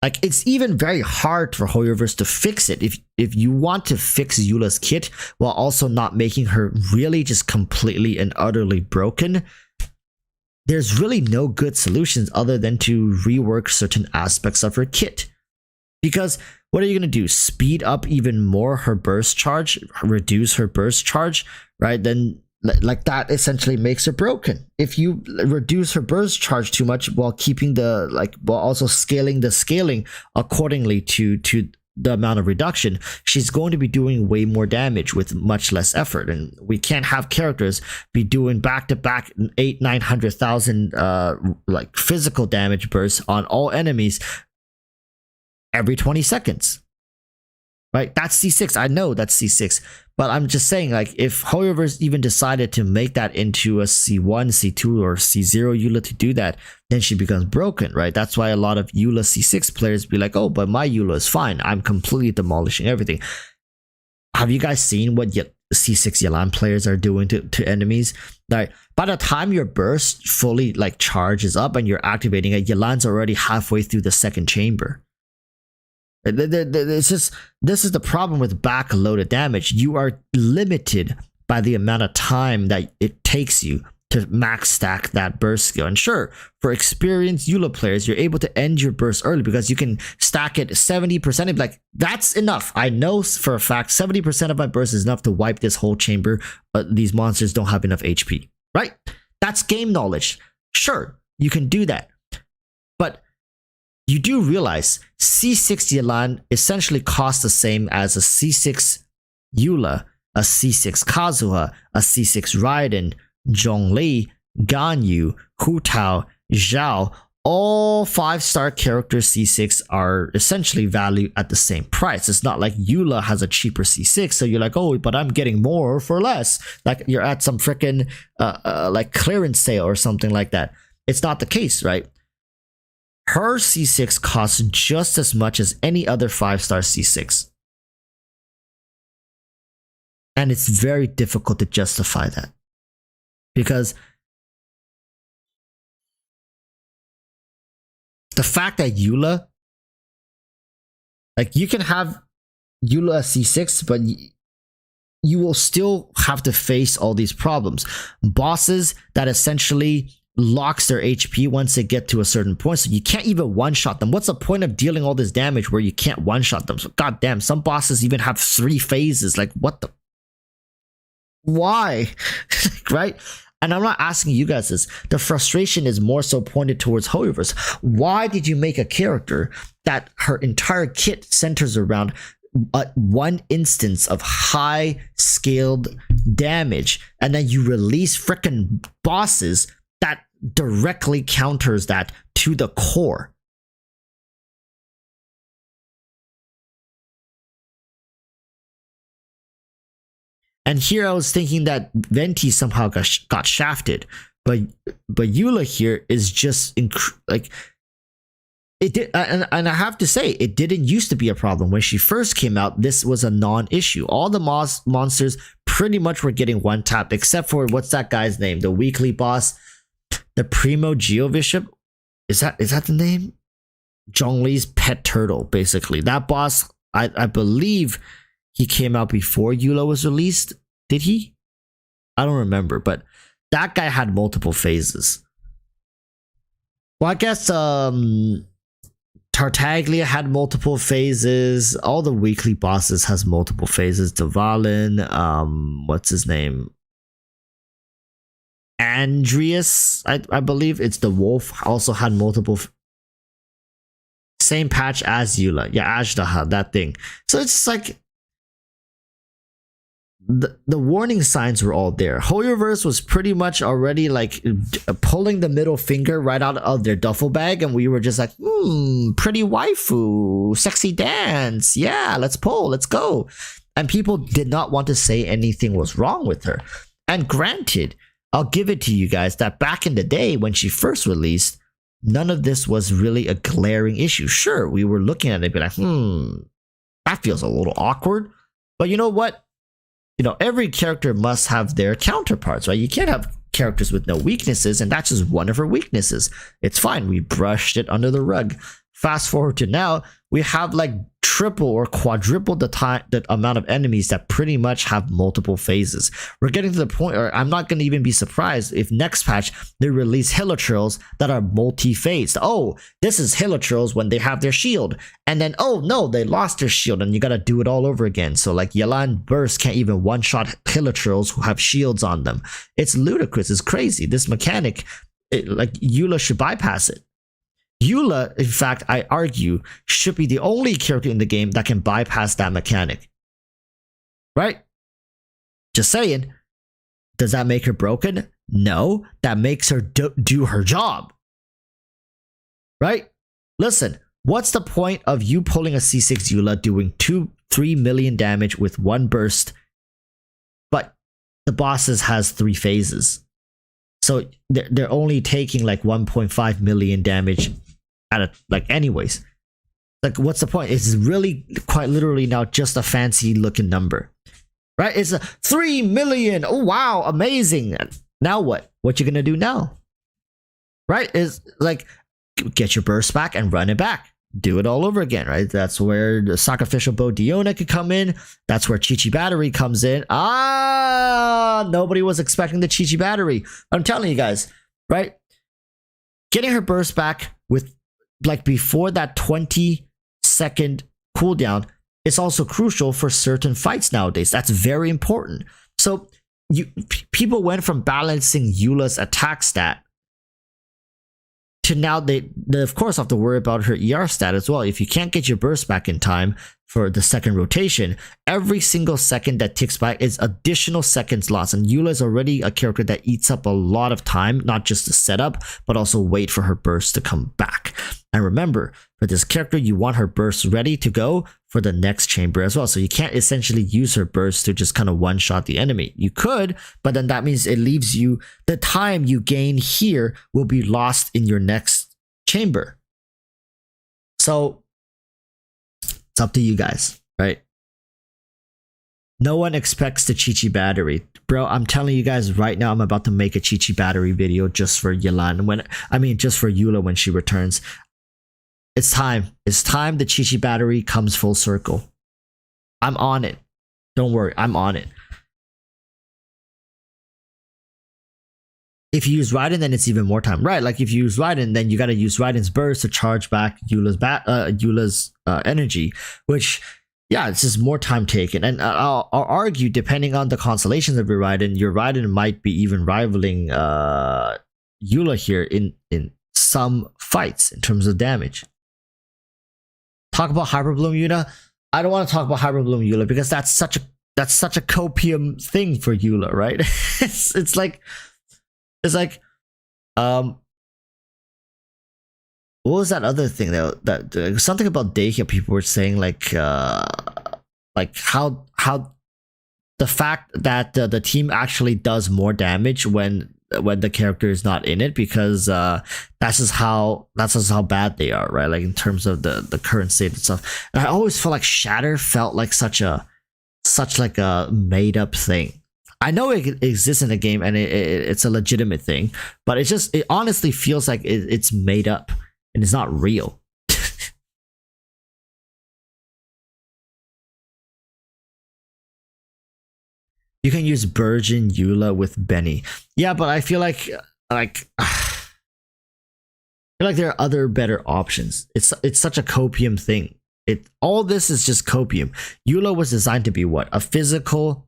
like, it's even very hard for HoYoverse to fix it. If you want to fix Eula's kit while also not making her really just completely and utterly broken, there's really no good solutions other than to rework certain aspects of her kit. Because what are you going to do? Speed up even more her burst charge, reduce her burst charge, right? Then like that essentially makes her broken. If you reduce her burst charge too much while keeping while also scaling the scaling accordingly to the amount of reduction, she's going to be doing way more damage with much less effort. And we can't have characters be doing back-to-back 800,000-900,000 like physical damage bursts on all enemies every 20 seconds, right? That's C6. I know that's C6, but I'm just saying, like, if HoYoverse even decided to make that into a C1, C2, or C0 Eula to do that, then she becomes broken, right? That's why a lot of Eula C6 players be like, oh, but my Eula is fine. I'm completely demolishing everything. Have you guys seen what C6 Yelan players are doing to enemies? Like, by the time your burst fully like charges up and you're activating it, Yelan's already halfway through the second chamber. It's just, this is the problem with backloaded damage. You are limited by the amount of time that it takes you to max stack that burst skill. And sure, for experienced Eula players, you're able to end your burst early because you can stack it 70%. Like, that's enough. I know for a fact 70% of my burst is enough to wipe this whole chamber, but these monsters don't have enough HP, right? That's game knowledge. Sure, you can do that. But you do realize C6 Yelan essentially costs the same as a C6 Eula, a C6 Kazuha, a C6 Raiden, Zhongli, Ganyu, Hu Tao, Zhao. All 5-star characters C6 are essentially valued at the same price. It's not like Eula has a cheaper C6, so you're like, oh, but I'm getting more for less. Like you're at some freaking like clearance sale or something like that. It's not the case, right? Her C6 costs just as much as any other 5-star C6. And it's very difficult to justify that. Because the fact that Eula, like, you can have Eula C6, but you will still have to face all these problems. Bosses that essentially locks their HP once they get to a certain point, so you can't even one-shot them. What's the point of dealing all this damage where you can't one-shot them? So goddamn, some bosses even have 3 phases. Like, what the? Why? Right? And I'm not asking you guys this. The frustration is more so pointed towards HoYoVerse. Why did you make a character that her entire kit centers around one instance of high scaled damage, and then you release frickin' bosses that directly counters that to the core? And here I was thinking that Venti somehow got shafted, but Eula here is just like, it did, and I have to say, it didn't used to be a problem when she first came out. This was a non-issue. All the monsters pretty much were getting one tapped, except for what's that guy's name? The weekly boss, the Primo Geobishop. Is that the name? Zhongli's pet turtle, basically. That boss, I believe. He came out before Eula was released. Did he? I don't remember, but that guy had multiple phases. Well, I guess Tartaglia had multiple phases. All the weekly bosses has multiple phases. Dvalin, what's his name? Andreas, I believe it's the wolf, also had multiple. Same patch as Eula. Yeah, Ajdaha, that thing. So it's like, the warning signs were all there. HoYoVerse was pretty much already like pulling the middle finger right out of their duffel bag, and we were just like, pretty waifu, sexy dance, yeah, let's pull, let's go. And people did not want to say anything was wrong with her. And granted, I'll give it to you guys that back in the day when she first released, none of this was really a glaring issue. Sure, we were looking at it and be like, that feels a little awkward. But you know what? You know, every character must have their counterparts, right? You can't have characters with no weaknesses, and that's just one of her weaknesses. It's fine. We brushed it under the rug. Fast forward to now, we have like triple or quadruple the amount of enemies that pretty much have multiple phases. We're getting to the point where I'm not going to even be surprised if next patch they release Hilichurls that are multi-phased. Oh, this is Hilichurls when they have their shield, and then oh no, they lost their shield, and you got to do it all over again. So like Yelan Burst can't even one-shot Hilichurls who have shields on them. It's ludicrous. It's crazy. This mechanic, like Eula should bypass it. Eula, in fact, I argue, should be the only character in the game that can bypass that mechanic. Right? Just saying. Does that make her broken? No. That makes her do her job. Right? Listen, what's the point of you pulling a C6 Eula doing 2-3 million damage with one burst, but the bosses has 3 phases? So they're only taking like 1.5 million damage at a, like, anyways. Like, what's the point? It's really quite literally now just a fancy looking number, right? It's a 3 million. Oh wow, amazing. Now what? What you gonna do now? Right? Is like, get your burst back and run it back. Do it all over again, right? That's where the sacrificial bow Diona could come in. That's where Chi-Chi battery comes in. Nobody was expecting the Chi-Chi battery. I'm telling you guys, right? Getting her burst back with like before that 20-second cooldown is also crucial for certain fights nowadays. That's very important. So people went from balancing Eula's attack stat to now they of course have to worry about her ER stat as well. If you can't get your burst back in time for the second rotation, every single second that ticks by is additional seconds lost. And Eula is already a character that eats up a lot of time, not just the setup, but also wait for her burst to come back. And remember, for this character, you want her burst ready to go for the next chamber as well. So you can't essentially use her burst to just kind of one-shot the enemy. You could, but then that means it leaves you, the time you gain here will be lost in your next chamber. So it's up to you guys, right? No one expects the Chi-Chi battery. Bro, I'm telling you guys right now, I'm about to make a Chi-Chi battery video just for Yelan just for Eula when she returns. It's time. It's time the Chi-Chi battery comes full circle. I'm on it. Don't worry, I'm on it. if you use Raiden, then it's even more time, right? Like if you use Raiden, then you got to use Raiden's burst to charge back Eula's energy, which, yeah, it's just more time taken. And I'll argue, depending on the constellations of your Raiden might be even rivaling Eula here in some fights in terms of damage. Talk about Hyperbloom Eula. I don't want to talk about Hyperbloom Eula because that's such a copium thing for Eula, right? it's like what was that other thing that something about Dehya people were saying, like how the fact that the team actually does more damage when the character is not in it, because that's just how bad they are, right? Like in terms of the current state and stuff. And I always felt like Shatter felt like such a made up thing. I know it exists in the game and it's a legitimate thing, but it honestly feels like it's made up and it's not real. You can use Burgeon Eula with Benny. Yeah, but I feel like there are other better options. It's such a copium thing. All this is just copium. Eula was designed to be what? A physical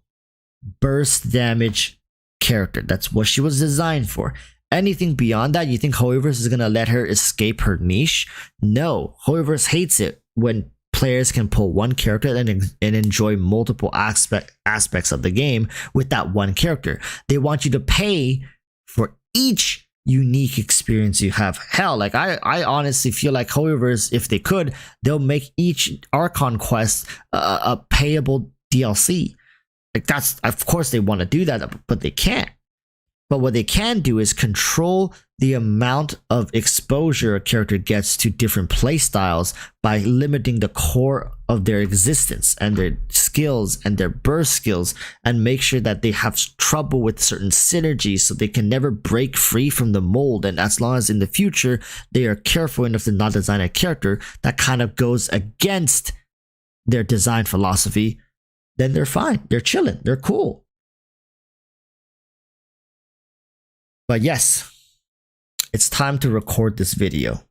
burst damage character. That's what she was designed for. Anything beyond that, you think Hoyoverse is gonna let her escape her niche? No, Hoyoverse hates it when players can pull one character and enjoy multiple aspects of the game with that one character. They want you to pay for each unique experience you have. Hell, like I honestly feel like Hoyoverse, if they could, they'll make each Archon quest a payable DLC. Like that's, of course they want to do that, but they can't. But what they can do is control the amount of exposure a character gets to different playstyles by limiting the core of their existence and their skills and their burst skills, and make sure that they have trouble with certain synergies so they can never break free from the mold. And as long as in the future they are careful enough to not design a character that kind of goes against their design philosophy, then they're fine. They're chilling. They're cool. But yes, it's time to record this video.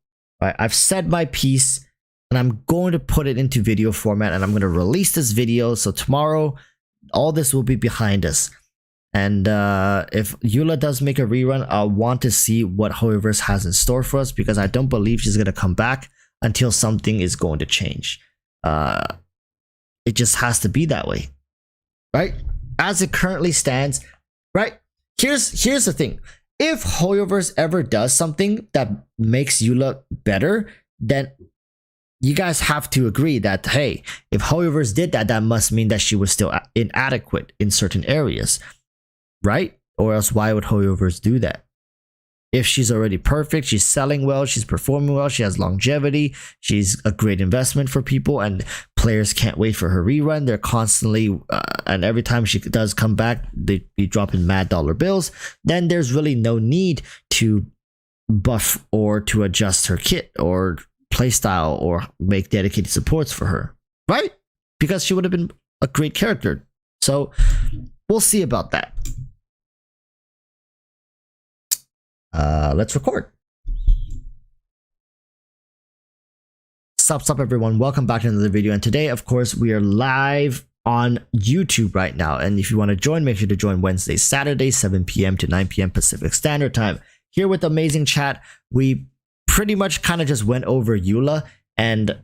Right? I've said my piece and I'm going to put it into video format, and I'm going to release this video. So tomorrow, all this will be behind us. And if Eula does make a rerun, I'll want to see what Hoyoverse has in store for us, because I don't believe she's going to come back until something is going to change. It just has to be that way, right? As it currently stands, right? Here's the thing. If Hoyoverse ever does something that makes Eula better, then you guys have to agree that, hey, if Hoyoverse did that, that must mean that she was still inadequate in certain areas, right? Or else why would Hoyoverse do that? If she's already perfect, she's selling well, she's performing well, she has longevity, she's a great investment for people, and players can't wait for her rerun. They're constantly, and every time she does come back, they be dropping mad dollar bills. Then there's really no need to buff or to adjust her kit or playstyle or make dedicated supports for her, right? Because she would have been a great character. So we'll see about that. Let's record. Sup everyone, welcome back to another video, and today of course we are live on YouTube right now, and if you want to join, make sure to join Wednesdays, Saturdays, 7 p.m. to 9 p.m. Pacific Standard Time. Here with amazing chat, we pretty much kind of just went over Eula, and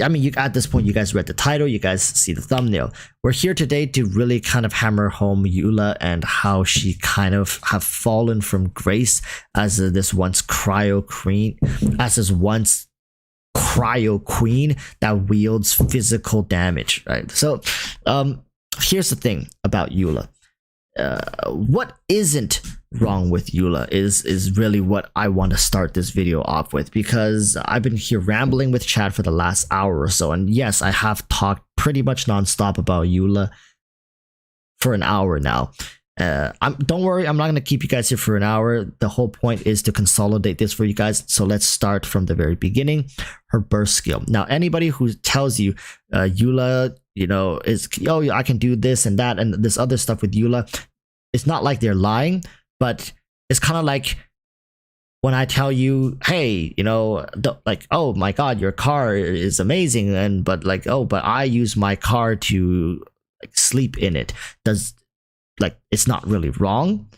I mean, at this point, you guys read the title, you guys see the thumbnail. We're here today to really kind of hammer home Eula and how she kind of have fallen from grace as this once cryo queen that wields physical damage, right? So, here's the thing about Eula. What isn't wrong with Eula is really what I want to start this video off with, because I've been here rambling with chat for the last hour or so, and yes, I have talked pretty much nonstop about Eula for an hour now. Don't worry, I'm not going to keep you guys here for an hour. The whole point is to consolidate this for you guys, so let's start from the very beginning. Her burst skill. Now, anybody who tells you Eula, you know, is, oh, I can do this and that and this other stuff with Eula, it's not like they're lying, but It's kind of like when I tell you, hey, like, oh my god, your car is amazing, and but I use my car to like sleep in it. Does like it's not really wrong,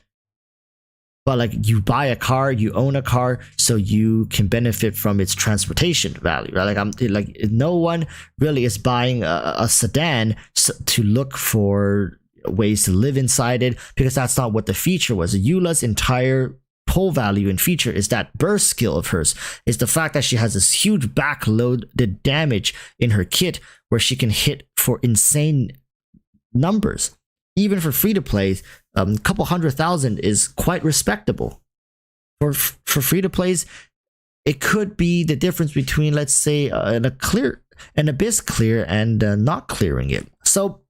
but like you buy a car, you own a car, so you can benefit from its transportation value, right? Like no one really is buying a sedan to look for ways to live inside it, because that's not what the feature was. Eula's entire pull value and feature is that burst skill of hers, is the fact that she has this huge backloaded damage in her kit where she can hit for insane numbers. Even for free to play, a couple 100,000 is quite respectable. For free to plays, it could be the difference between, let's say, an abyss clear and not clearing it. So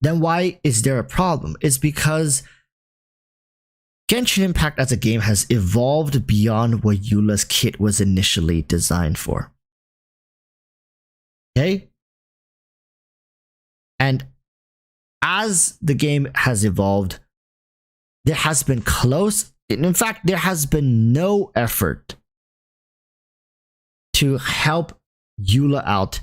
then why is there a problem? It's because Genshin Impact as a game has evolved beyond what Eula's kit was initially designed for. Okay? And as the game has evolved, there has been in fact, there has been no effort to help Eula out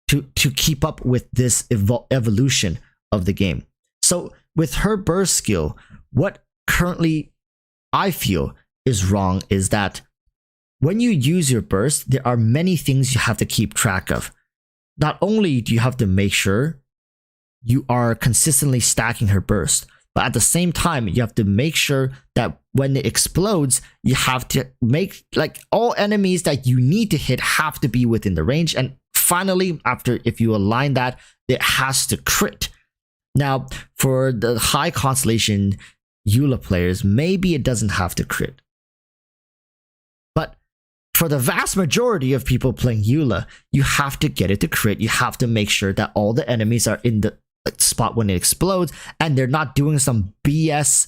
to keep up with this evolution of the game. So with her burst skill, what currently I feel is wrong is that when you use your burst, there are many things you have to keep track of. Not only do you have to make sure you are consistently stacking her burst, but at the same time, you have to make sure that when it explodes, you have to make like all enemies that you need to hit have to be within the range. And finally, if you align that, it has to crit. Now, for the high constellation Eula players, maybe it doesn't have to crit. But for the vast majority of people playing Eula, you have to get it to crit. You have to make sure that all the enemies are in the spot when it explodes, and they're not doing some BS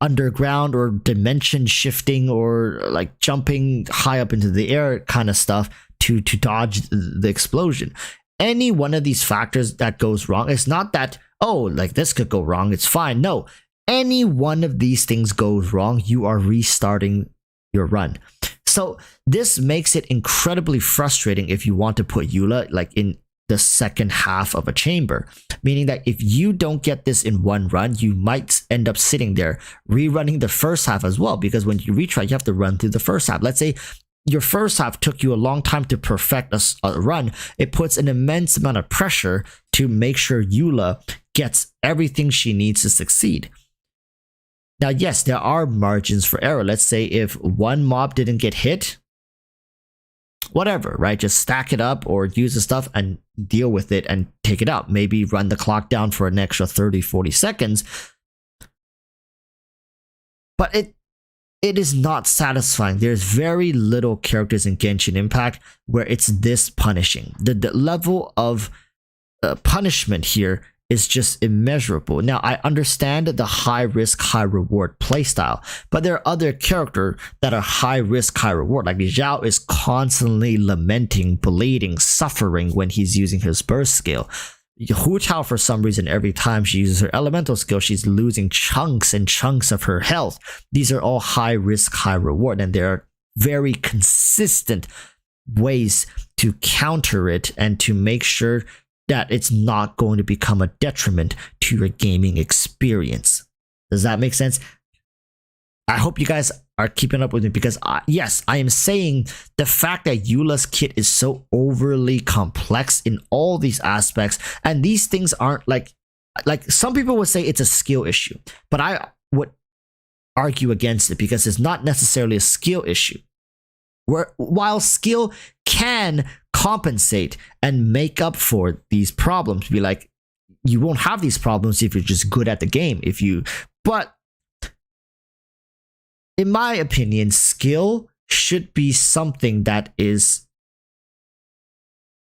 underground or dimension shifting or like jumping high up into the air kind of stuff to dodge the explosion. Any one of these factors that goes wrong, it's not that, oh, like this could go wrong, it's fine. No, any one of these things goes wrong, you are restarting your run. So this makes it incredibly frustrating if you want to put Eula like in the second half of a chamber, meaning that if you don't get this in one run, you might end up sitting there rerunning the first half as well, because when you retry, you have to run through the first half. Let's say your first half took you a long time to perfect a run. It puts an immense amount of pressure to make sure Eula gets everything she needs to succeed. Now, yes, there are margins for error. Let's say if one mob didn't get hit, whatever, right? Just stack it up or use the stuff and deal with it and take it out. Maybe run the clock down for an extra 30, 40 seconds. But it is not satisfying. There's very little characters in Genshin Impact where it's this punishing. The level of punishment here is just immeasurable. Now, I understand the high risk, high reward playstyle, but there are other characters that are high risk, high reward. Like Zhao is constantly lamenting, bleeding, suffering when he's using his burst skill. Hu Tao, for some reason, every time she uses her elemental skill, she's losing chunks and chunks of her health. These are all high risk, high reward, and there are very consistent ways to counter it and to make sure that it's not going to become a detriment to your gaming experience. Does that make sense? I hope you guys are keeping up with me, because yes, I am saying the fact that Eula's kit is so overly complex in all these aspects, and these things aren't like some people would say it's a skill issue, but I would argue against it because it's not necessarily a skill issue. While skill can compensate and make up for these problems, be like, you won't have these problems if you're just good at the game. But in my opinion, skill should be something that is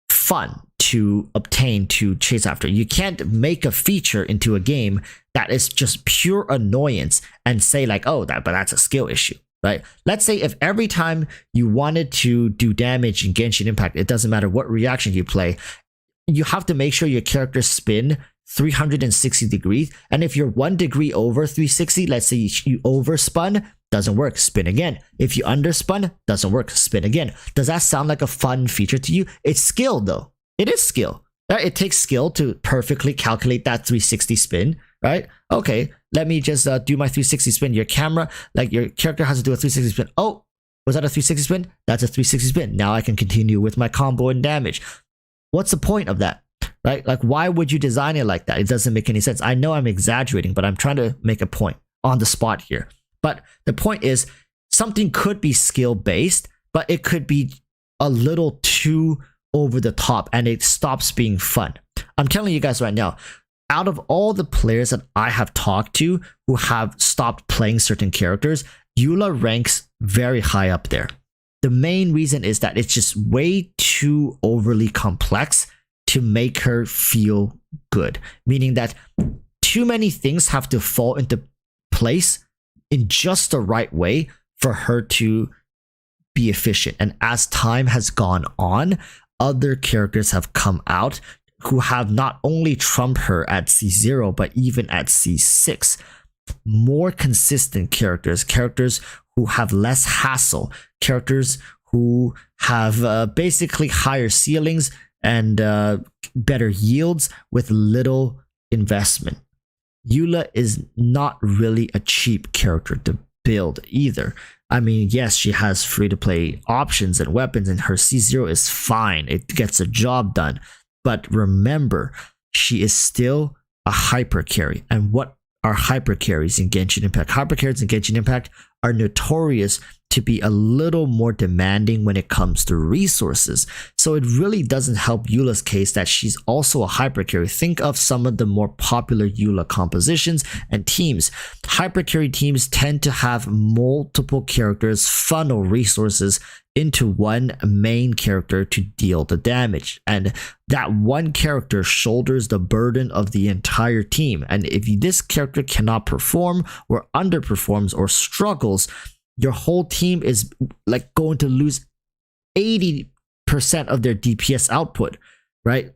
fun to obtain, to chase after. You can't make a feature into a game that is just pure annoyance and say like, oh, but that's a skill issue. Right? Let's say if every time you wanted to do damage in Genshin Impact, it doesn't matter what reaction you play, you have to make sure your characters spin 360 degrees. And if you're 1 degree over 360, let's say you overspun, doesn't work, spin again. If you underspun, doesn't work, spin again. Does that sound like a fun feature to you? It's skill though. It is skill. It takes skill to perfectly calculate that 360 spin, right? Okay, let me just do my 360 spin. Your camera, like your character has to do a 360 spin. Oh, was that a 360 spin? That's a 360 spin. Now I can continue with my combo and damage. What's the point of that, right? Like, why would you design it like that? It doesn't make any sense. I know I'm exaggerating, but I'm trying to make a point on the spot here. But the point is, something could be skill-based, but it could be a little too over the top and it stops being fun. I'm telling you guys right now, out of all the players that I have talked to who have stopped playing certain characters, Eula ranks very high up there. The main reason is that it's just way too overly complex to make her feel good. Meaning that too many things have to fall into place in just the right way for her to be efficient. And as time has gone on, other characters have come out who have not only trumped her at C0, but even at C6. More consistent characters, characters who have less hassle, characters who have basically higher ceilings and better yields with little investment. Eula is not really a cheap character to build either. I mean, yes, she has free-to-play options and weapons, and her C0 is fine. It gets a job done. But remember, she is still a hyper carry. And what are hyper carries in Genshin Impact? Hyper carries in Genshin Impact are notorious to be a little more demanding when it comes to resources. So it really doesn't help Eula's case that she's also a hyper carry. Think of some of the more popular Eula compositions and teams. Hyper carry teams tend to have multiple characters funnel resources into one main character to deal the damage, and that one character shoulders the burden of the entire team. And if this character cannot perform or underperforms or struggles, your whole team is like going to lose 80% of their DPS output, right?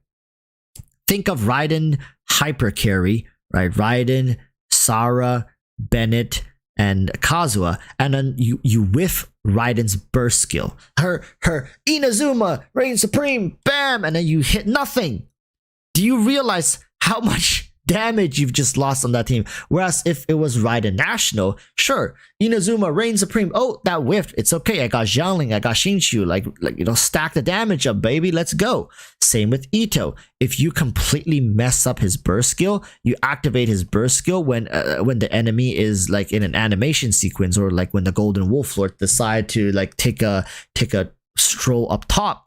Think of Raiden hyper carry, right? Raiden, Sarah, Bennett, and Kazuha, and then you whiff Raiden's burst skill. Her Inazuma, Reign Supreme, bam, and then you hit nothing. Do you realize how much damage you've just lost on that team? Whereas if it was Raiden National, sure, Inazuma, Reign Supreme, oh, that whiffed, it's okay, I got Xiangling, I got Xingqiu, like you know, stack the damage up, baby, let's go. Same with Ito. If you completely mess up his burst skill, you activate his burst skill when the enemy is like in an animation sequence, or like when the Golden Wolf Lord decide to like take a stroll up top.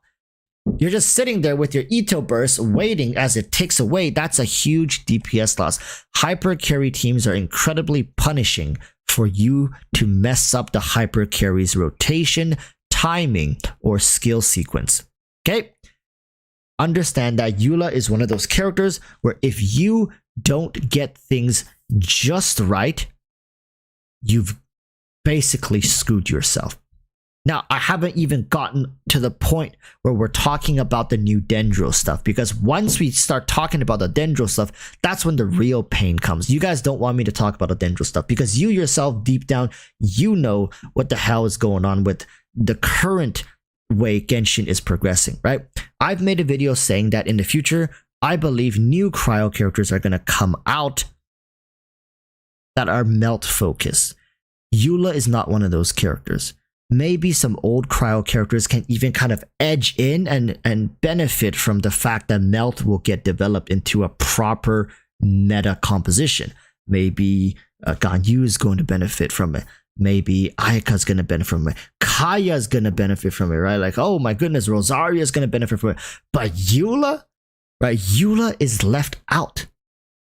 You're just sitting there with your Ito burst waiting as it ticks away. That's a huge DPS loss. Hyper carry teams are incredibly punishing for you to mess up the hyper carry's rotation, timing, or skill sequence. Okay? Understand that Eula is one of those characters where if you don't get things just right, you've basically screwed yourself. Now, I haven't even gotten to the point where we're talking about the new Dendro stuff, because once we start talking about the Dendro stuff, that's when the real pain comes. You guys don't want me to talk about the Dendro stuff because you yourself, deep down, you know what the hell is going on with the current way Genshin is progressing, right? I've made a video saying that in the future, I believe new cryo characters are going to come out that are melt focused. Eula is not one of those characters. Maybe some old cryo characters can even kind of edge in and benefit from the fact that melt will get developed into a proper meta composition. Maybe Ganyu is going to benefit from it. Maybe Ayaka's going to benefit from it. Kaya's going to benefit from it, right? Like, oh my goodness, Rosaria's going to benefit from it. But Eula, right? Eula is left out.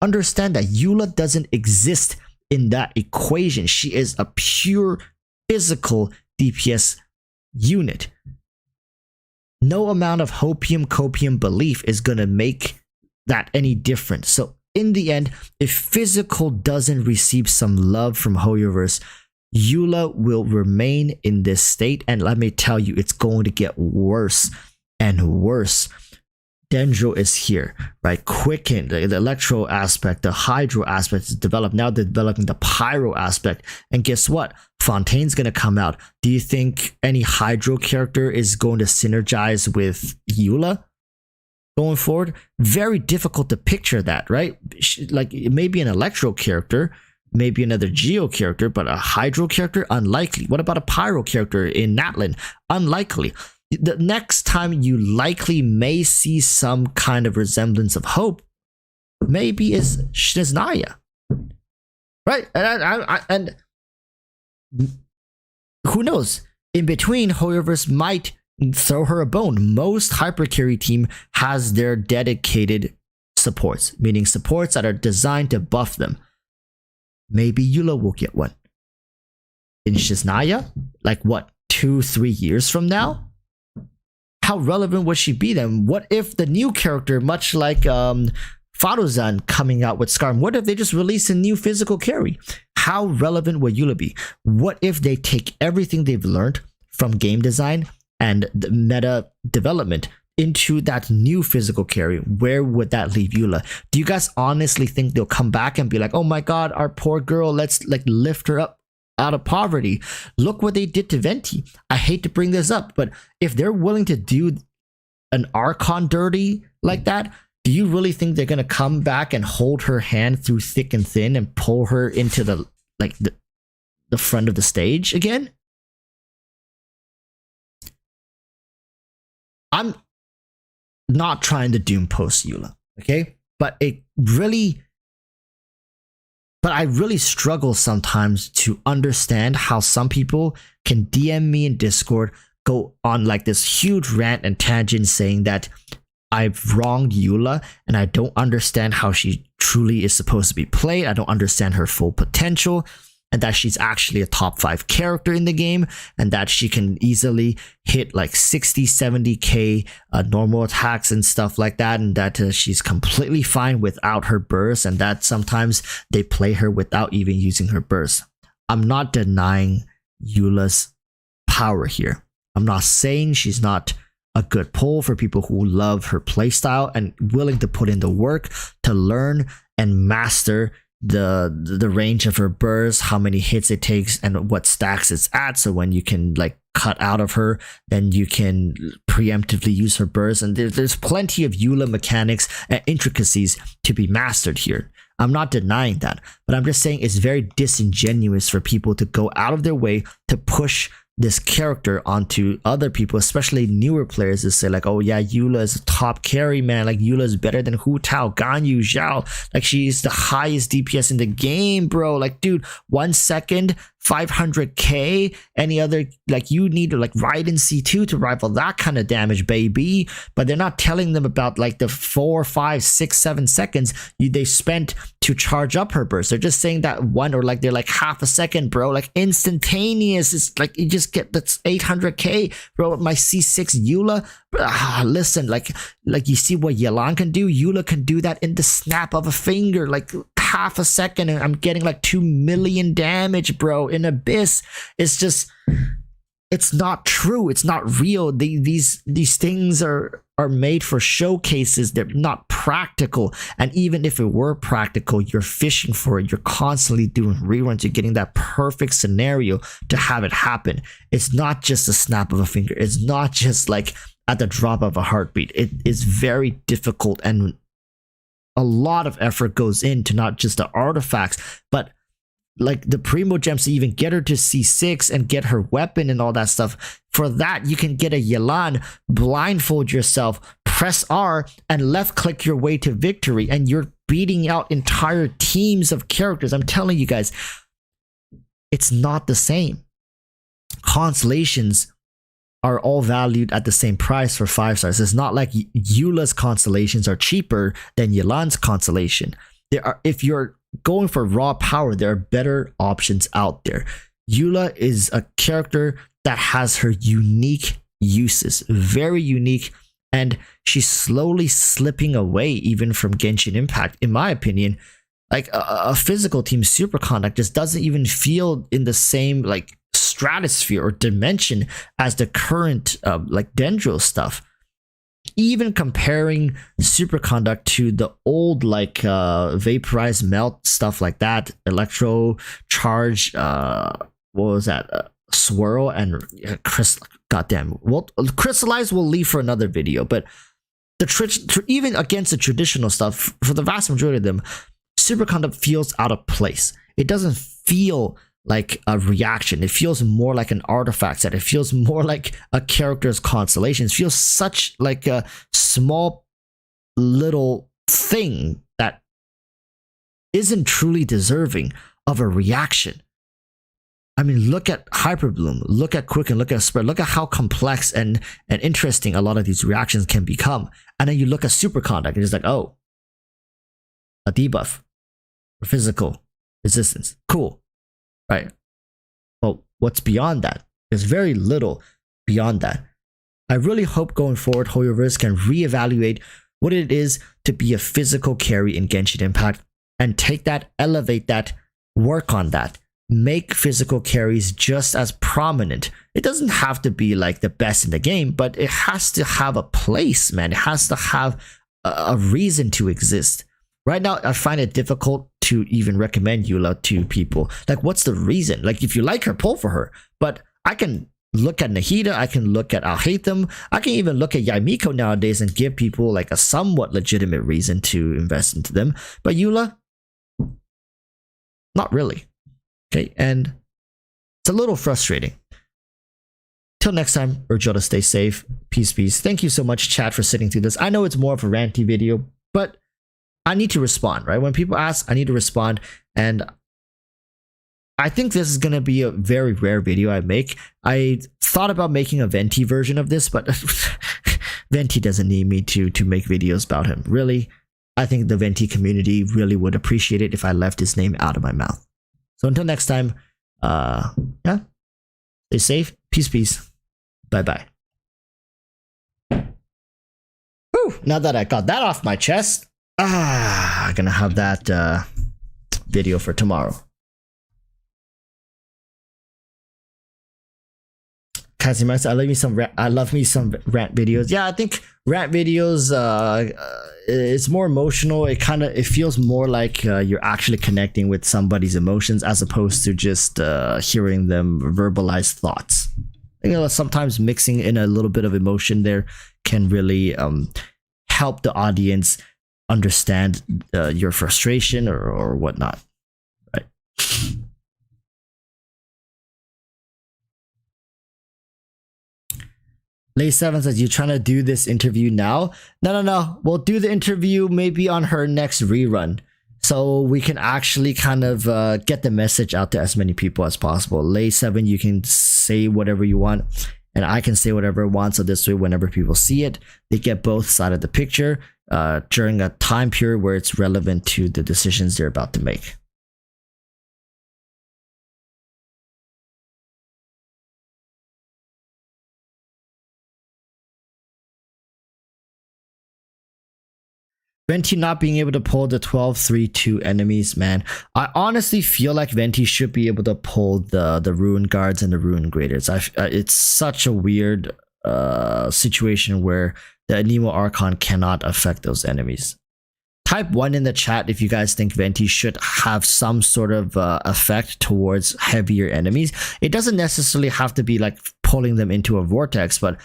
Understand that Eula doesn't exist in that equation. She is a pure physical DPS unit. No amount of hopium copium belief is going to make that any different. So in the end, if physical doesn't receive some love from Hoyoverse, Eula will remain in this state, and let me tell you, it's going to get worse and worse. Dendro is here, right? Quicken, the electro aspect, the hydro aspect is developed. Now they're developing the pyro aspect. And guess what? Fontaine's going to come out. Do you think any hydro character is going to synergize with Eula going forward? Very difficult to picture that, right? Like maybe an electro character, maybe another Geo character, but a hydro character? Unlikely. What about a pyro character in Natlin? Unlikely. The next time you likely may see some kind of resemblance of hope, maybe is Shiznaya, right? And who knows? In between, Hoyoverse might throw her a bone. Most hypercarry team has their dedicated supports, meaning supports that are designed to buff them. Maybe Eula will get one. In Shiznaya, like what, 2-3 years from now? How relevant would she be then? What if the new character, much like Faruzan coming out with Skarm, what if they just release a new physical carry? How relevant would Eula be? What if they take everything they've learned from game design and the meta development into that new physical carry? Where would that leave Eula? Do you guys honestly think they'll come back and be like, oh my god, our poor girl, let's like lift her up out of poverty? Look what they did to Venti. I hate to bring this up, but if they're willing to do an Archon dirty like that, do you really think they're gonna come back and hold her hand through thick and thin and pull her into the front of the stage again? I'm not trying to doom post Eula, okay? But I really struggle sometimes to understand how some people can DM me in Discord, go on like this huge rant and tangent saying that I've wronged Eula and I don't understand how she truly is supposed to be played. I don't understand her full potential, and that she's actually a top 5 character in the game, and that she can easily hit like 60-70k normal attacks and stuff like that, and that she's completely fine without her burst, and that sometimes they play her without even using her burst. I'm not denying Eula's power here. I'm not saying she's not a good pull for people who love her playstyle and willing to put in the work to learn and master the range of her burst, how many hits it takes, and what stacks it's at. So when you can like cut out of her, then you can preemptively use her burst. And there's plenty of Eula mechanics and intricacies to be mastered here. I'm not denying that, but I'm just saying it's very disingenuous for people to go out of their way to push this character onto other people, especially newer players, to say like, oh yeah, Eula is a top carry, man. Like Eula is better than Hu Tao, Ganyu, Zhao. Like she's the highest DPS in the game, bro. Like dude, 1 second, 500k. Any other, like you need to like ride in C2 to rival that kind of damage, baby. But they're not telling them about like the 4, 5, 6, 7 seconds they spent to charge up her burst. They're just saying that one, or like they're like half a second, bro. Like instantaneous. It's like you just get that's 800k, bro. My C6 Eula, listen, like you see what Yelan can do. Eula can do that in the snap of a finger, like half a second, and I'm getting like 2 million damage, bro. In Abyss, it's just, it's not true. It's not real. These things are made for showcases. They're not practical. And even if it were practical, you're fishing for it. You're constantly doing reruns. You're getting that perfect scenario to have it happen. It's not just a snap of a finger. It's not just like at the drop of a heartbeat. It is very difficult, and a lot of effort goes into not just the artifacts, but like the primo gems to even get her to C6 and get her weapon and all that stuff. For that, you can get a Yelan, blindfold yourself, press R, and left click your way to victory, and you're beating out entire teams of characters. I'm telling you guys, it's not the same. Constellations are all valued at the same price for 5 stars. It's not like Eula's constellations are cheaper than Yelan's constellation. There are, if you're going for raw power, there are better options out there. Eula is a character that has her unique uses, very unique, and she's slowly slipping away even from Genshin Impact, in my opinion. Like a physical team super conduct just doesn't even feel in the same like stratosphere or dimension as the current like Dendro stuff. even comparing superconduct to the old like vaporized melt stuff like that, electro charge, what was that, swirl and crystal. Goddamn, well, crystallize will leave for another video, but even against the traditional stuff, for the vast majority of them, superconduct feels out of place. It doesn't feel like a reaction. It feels more like an artifact set. It feels more like a character's constellation. It feels such like a small little thing that isn't truly deserving of a reaction. I mean, look at Hyperbloom, look at Quicken, look at Spread, look at how complex and interesting a lot of these reactions can become. And then you look at Superconduct, and it's like, oh, a debuff, or physical resistance, cool, right? Well, what's beyond that? There's very little beyond that. I really hope going forward, HoYoverse can reevaluate what it is to be a physical carry in Genshin Impact and take that, elevate that, work on that. Make physical carries just as prominent. It doesn't have to be like the best in the game, but it has to have a place, man. It has to have a reason to exist. Right now, I find it difficult to even recommend Eula to people. Like, what's the reason? Like, if you like her, pull for her. But I can look at Nahida, I can look at Alhaitham, I can even look at Yaimiko nowadays and give people like a somewhat legitimate reason to invest into them. But Eula, not really. Okay, and it's a little frustrating. Till next time, urge y'all to stay safe. Peace, peace. Thank you so much, chat, for sitting through this. I know it's more of a ranty video, but I need to respond, right? When people ask, I need to respond. And I think this is going to be a very rare video I make. I thought about making a Venti version of this, but Venti doesn't need me to make videos about him. Really, I think the Venti community really would appreciate it if I left his name out of my mouth. So until next time, yeah, stay safe. Peace, peace. Bye-bye. Whew, now that I got that off my chest, I'm gonna have that video for tomorrow. Kazimasa, I love me some rant videos. Yeah, I think rant videos, it's more emotional. It feels more like you're actually connecting with somebody's emotions as opposed to just hearing them verbalize thoughts. You know, sometimes mixing in a little bit of emotion there can really help the audience understand your frustration or whatnot, right? Lay 7 says, you trying to do this interview now? No. We'll do the interview maybe on her next rerun. So we can actually kind of get the message out to as many people as possible. Lay 7, you can say whatever you want. And I can say whatever I want. So this way, whenever people see it, they get both sides of the picture during a time period where it's relevant to the decisions they're about to make. Venti not being able to pull the 12-3-2 enemies, man. I honestly feel like Venti should be able to pull the Ruin Guards and the Ruin Graders. It's such a weird situation where the Nemo Archon cannot affect those enemies. Type 1 in the chat if you guys think Venti should have some sort of effect towards heavier enemies. It doesn't necessarily have to be like pulling them into a vortex, but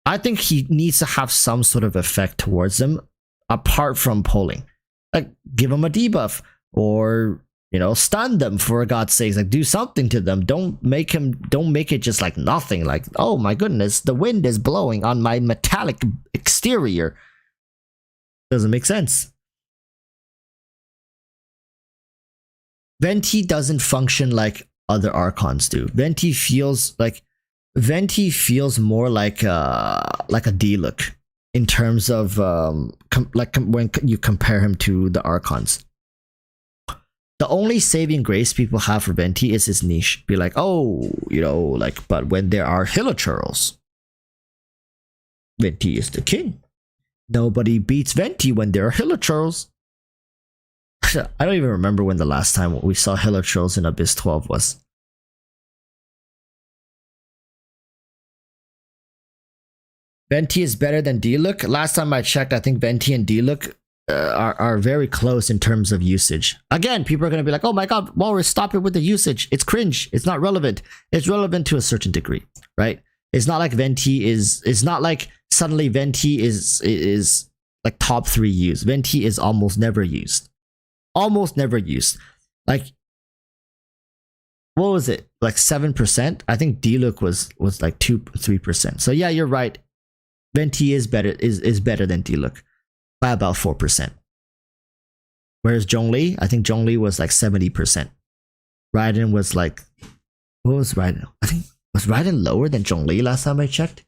I think he needs to have some sort of effect towards them. Apart from pulling, like give them a debuff or, you know, stun them for God's sakes. Like do something to them. Don't make it just like nothing. Like, oh my goodness, the wind is blowing on my metallic exterior. Doesn't make sense. Venti doesn't function like other Archons do. Venti feels more like a D-look. In terms of when you compare him to the Archons. The only saving grace people have for Venti is his niche. Be like, oh, you know, like, but when there are Hilichurls, Venti is the king. Nobody beats Venti when there are Hilichurls. I don't even remember when the last time we saw Hilichurls in Abyss 12 was. Venti is better than D-Look. Last time I checked, I think Venti and D-Look are very close in terms of usage. Again, people are going to be like, oh my god, Walrus, stop it with the usage. It's cringe. It's not relevant. It's relevant to a certain degree, right? It's not like Venti is, it's not like suddenly Venti is like top 3 used. Venti is almost never used. Almost never used. Like, what was it? Like 7%? I think D-Look was like 3%. So yeah, you're right. Venti is better than D-Look by about 4%. Whereas Zhongli, I think Zhongli was like 70%. Raiden was like, what was Raiden? I think, was Raiden lower than Zhongli last time I checked?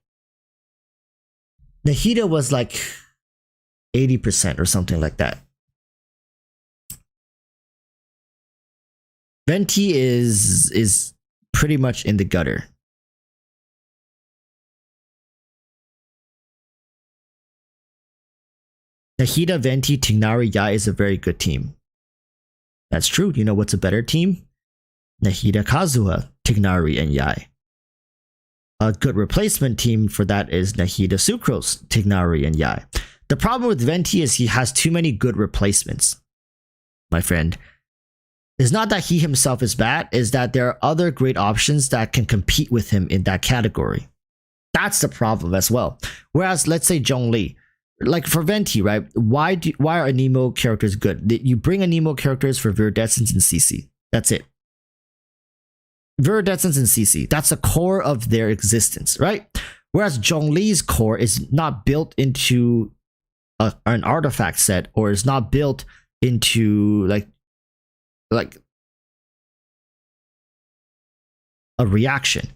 Nahida was like 80% or something like that. Venti is pretty much in the gutter. Nahida, Venti, Tignari, Yai is a very good team. That's true. You know what's a better team? Nahida, Kazuha, Tignari, and Yai. A good replacement team for that is Nahida, Sucrose, Tignari, and Yai. The problem with Venti is he has too many good replacements, my friend. It's not that he himself is bad, it's that there are other great options that can compete with him in that category. That's the problem as well. Whereas, let's say Zhongli, like for Venti, right? Why are Anemo characters good? You bring Anemo characters for Viridescence and CC. That's it. Viridescence and CC. That's the core of their existence, right? Whereas Zhongli's core is not built into an artifact set, or is not built into like a reaction.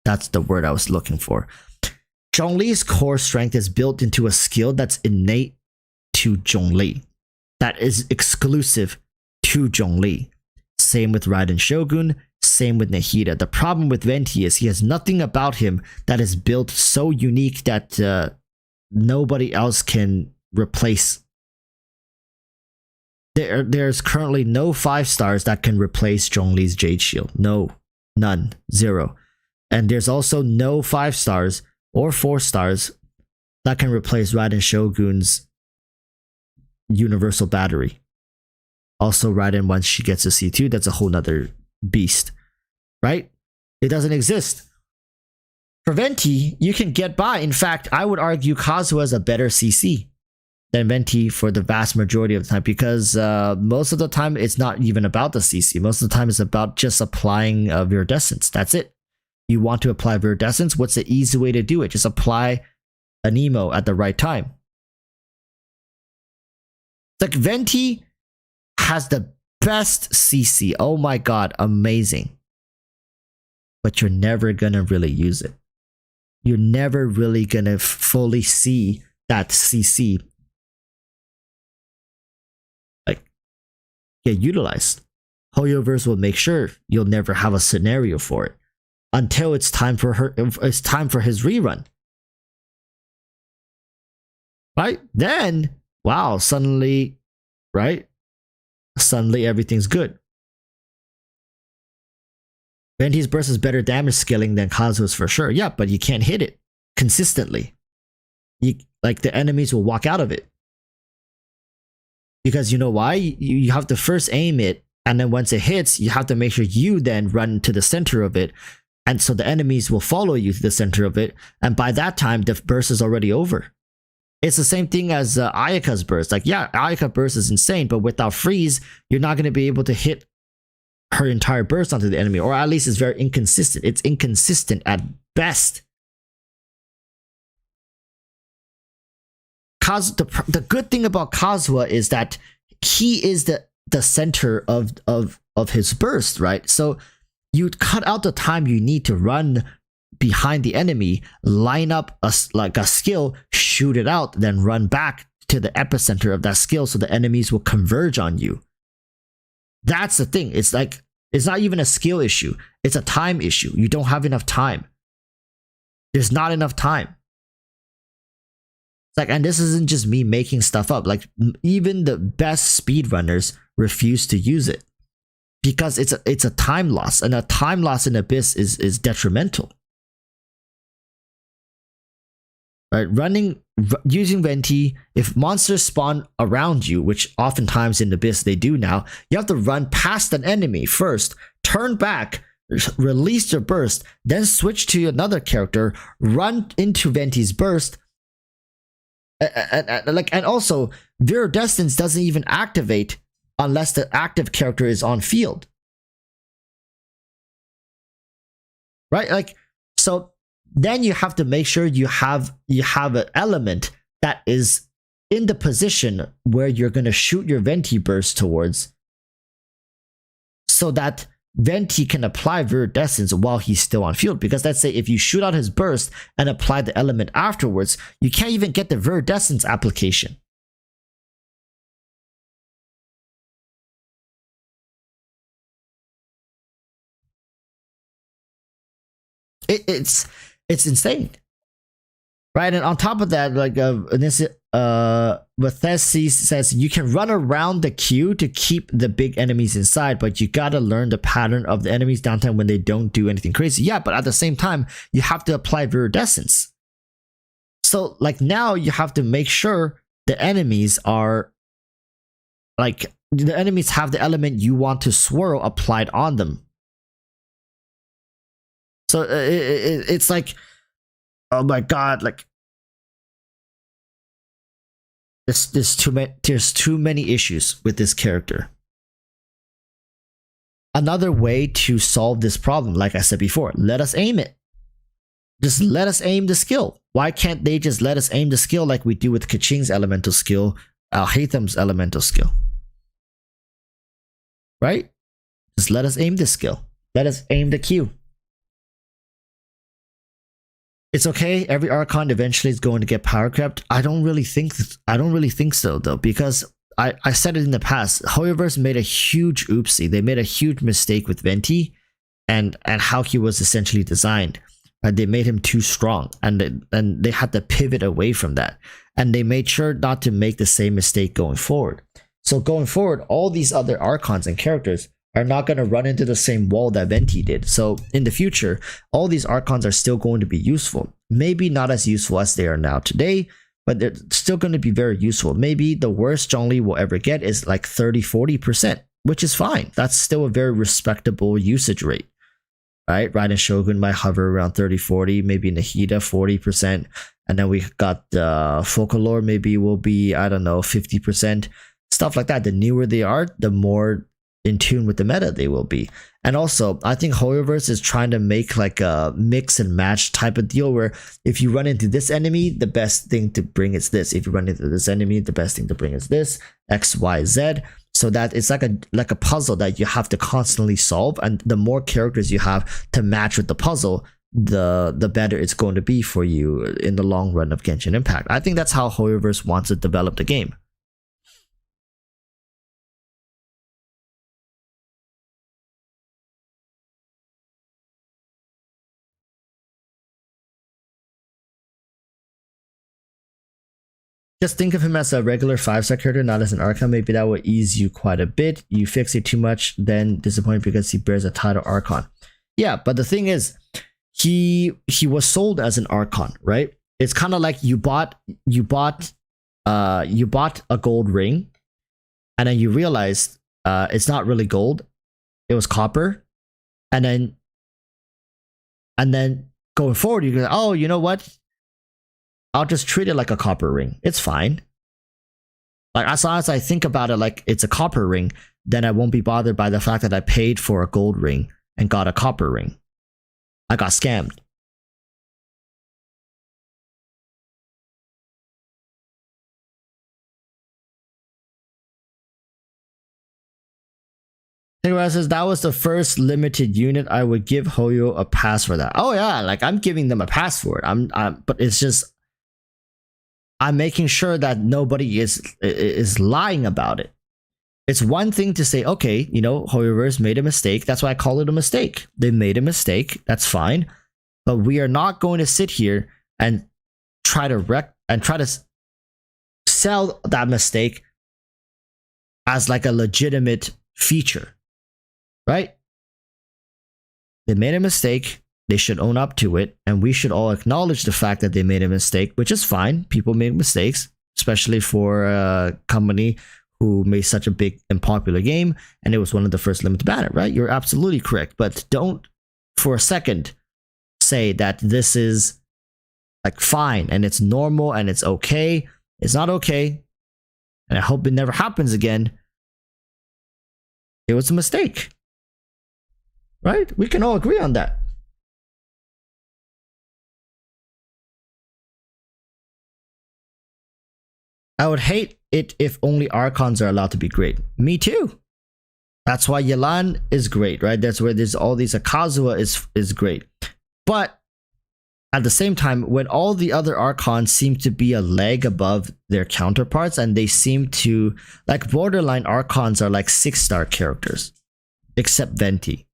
That's the word I was looking for. Zhongli's core strength is built into a skill that's innate to Zhongli, that is exclusive to Zhongli. Same with Raiden Shogun, same with Nahida. The problem with Venti is he has nothing about him that is built so unique that nobody else can replace. There's currently no 5 stars that can replace Zhongli's Jade Shield. No, none, 0. And there's also no 5 stars or 4 stars that can replace Raiden Shogun's Universal Battery. Also, Raiden, once she gets a C2, that's a whole nother beast, right? It doesn't exist. For Venti, you can get by. In fact, I would argue Kazuha is a better CC than Venti for the vast majority of the time, because most of the time it's not even about the CC. Most of the time it's about just applying Viridescence. That's it. You want to apply Viridescence, what's the easy way to do it? Just apply Anemo at the right time. Like Venti has the best CC. Oh my god, amazing. But you're never gonna really use it. You're never really gonna fully see that CC like get utilized. Hoyoverse will make sure you'll never have a scenario for it until it's time for his rerun. Right? Then, wow, suddenly, right? Suddenly everything's good. Venti's burst is better damage scaling than Kazuha's for sure. Yeah, but you can't hit it consistently. Like the enemies will walk out of it. Because you know why? You have to first aim it, and then once it hits, you have to make sure you then run to the center of it. And so the enemies will follow you to the center of it. And by that time, the burst is already over. It's the same thing as Ayaka's burst. Like, yeah, Ayaka burst is insane, but without freeze, you're not going to be able to hit her entire burst onto the enemy, or at least it's very inconsistent. It's inconsistent at best. The good thing about Kazuha is that he is the center of his burst, right? So you cut out the time you need to run behind the enemy, line up a skill, shoot it out, then run back to the epicenter of that skill so the enemies will converge on you. That's the thing. It's like, it's not even a skill issue. It's a time issue. You don't have enough time. There's not enough time. It's like, and this isn't just me making stuff up. Like, even the best speedrunners refuse to use it because it's a time loss, and a time loss in Abyss is detrimental. right? Using Venti, if monsters spawn around you, which oftentimes in the Abyss they do now, you have to run past an enemy first, turn back, release your burst, then switch to another character, run into Venti's burst, and also Viridescence doesn't even activate unless the active character is on field, right? Like, so then you have to make sure you have an element that is in the position where you're going to shoot your Venti burst towards, so that Venti can apply Viridescence while he's still on field. Because let's say if you shoot out his burst and apply the element afterwards, you can't even get the Viridescence application. It's insane, right? And on top of that, like Bethesda says you can run around the queue to keep the big enemies inside, but you gotta learn the pattern of the enemies downtime when they don't do anything crazy. Yeah, but at the same time, you have to apply Viridescence. So like now you have to make sure the enemies are like the enemies have the element you want to swirl applied on them. So it's like, oh my god, like there's too many issues with this character. Another way to solve this problem, like I said before, let us aim it. Just let us aim the skill. Why can't they just let us aim the skill like we do with Kaching's elemental skill, Al-Haytham's elemental skill? Right? Just let us aim the skill. Let us aim the Q. It's okay. Every Archon eventually is going to get power crept. I don't really think so though, because I said it in the past. Hoyoverse made a huge oopsie. They made a huge mistake with Venti and how he was essentially designed. They made him too strong, and they had to pivot away from that. And they made sure not to make the same mistake going forward. So going forward, all these other Archons and characters are not going to run into the same wall that Venti did. So in the future, all these Archons are still going to be useful. Maybe not as useful as they are now today, but they're still going to be very useful. Maybe the worst Zhongli will ever get is like 30-40%, which is fine. That's still a very respectable usage rate, right? Raiden Shogun might hover around 30-40, maybe Nahida 40%, and then we got Folklore maybe will be, I don't know, 50%, stuff like that. The newer they are, the more in tune with the meta they will be. And also, I think Hoyoverse is trying to make like a mix and match type of deal where if you run into this enemy, the best thing to bring is this. If you run into this enemy, the best thing to bring is this, X, Y, Z. So that it's like a puzzle that you have to constantly solve, and the more characters you have to match with the puzzle, the better it's going to be for you in the long run of Genshin Impact. I think that's how Hoyoverse wants to develop the game. Just think of him as a regular 5-star character, not as an Archon. Maybe that will ease you quite a bit. You fix it too much, then disappoint because he bears a title Archon. Yeah, but the thing is, he was sold as an Archon, right? It's kind of like you bought a gold ring, and then you realized it's not really gold, it was copper, and then going forward you go, oh, you know what? I'll just treat it like a copper ring. It's fine. Like as long as I think about it like it's a copper ring, then I won't be bothered by the fact that I paid for a gold ring and got a copper ring. I got scammed. Higuera says that was the first limited unit. I would give Hoyo a pass for that. Oh yeah, like I'm giving them a pass for it. But it's just I'm making sure that nobody is lying about it. It's one thing to say, okay, you know, Hoyoverse made a mistake. That's why I call it a mistake. They made a mistake. That's fine. But we are not going to sit here and try to sell that mistake as like a legitimate feature, right? They made a mistake. they should own up to it, and we should all acknowledge the fact that they made a mistake, which is fine. People make mistakes, especially for a company who made such a big and popular game, and it was one of the first limited banner, right? You're absolutely correct, but don't for a second say that this is like fine and it's normal and it's okay. It's not okay, and I hope it never happens again. It was a mistake, right? We can all agree on that. I would hate it if only Archons are allowed to be great. Me too. That's why Yelan is great, right? That's where there's all these Akazuha is great. But at the same time, when all the other Archons seem to be a leg above their counterparts, and they seem to, like, borderline Archons are like 6-star characters, except Venti.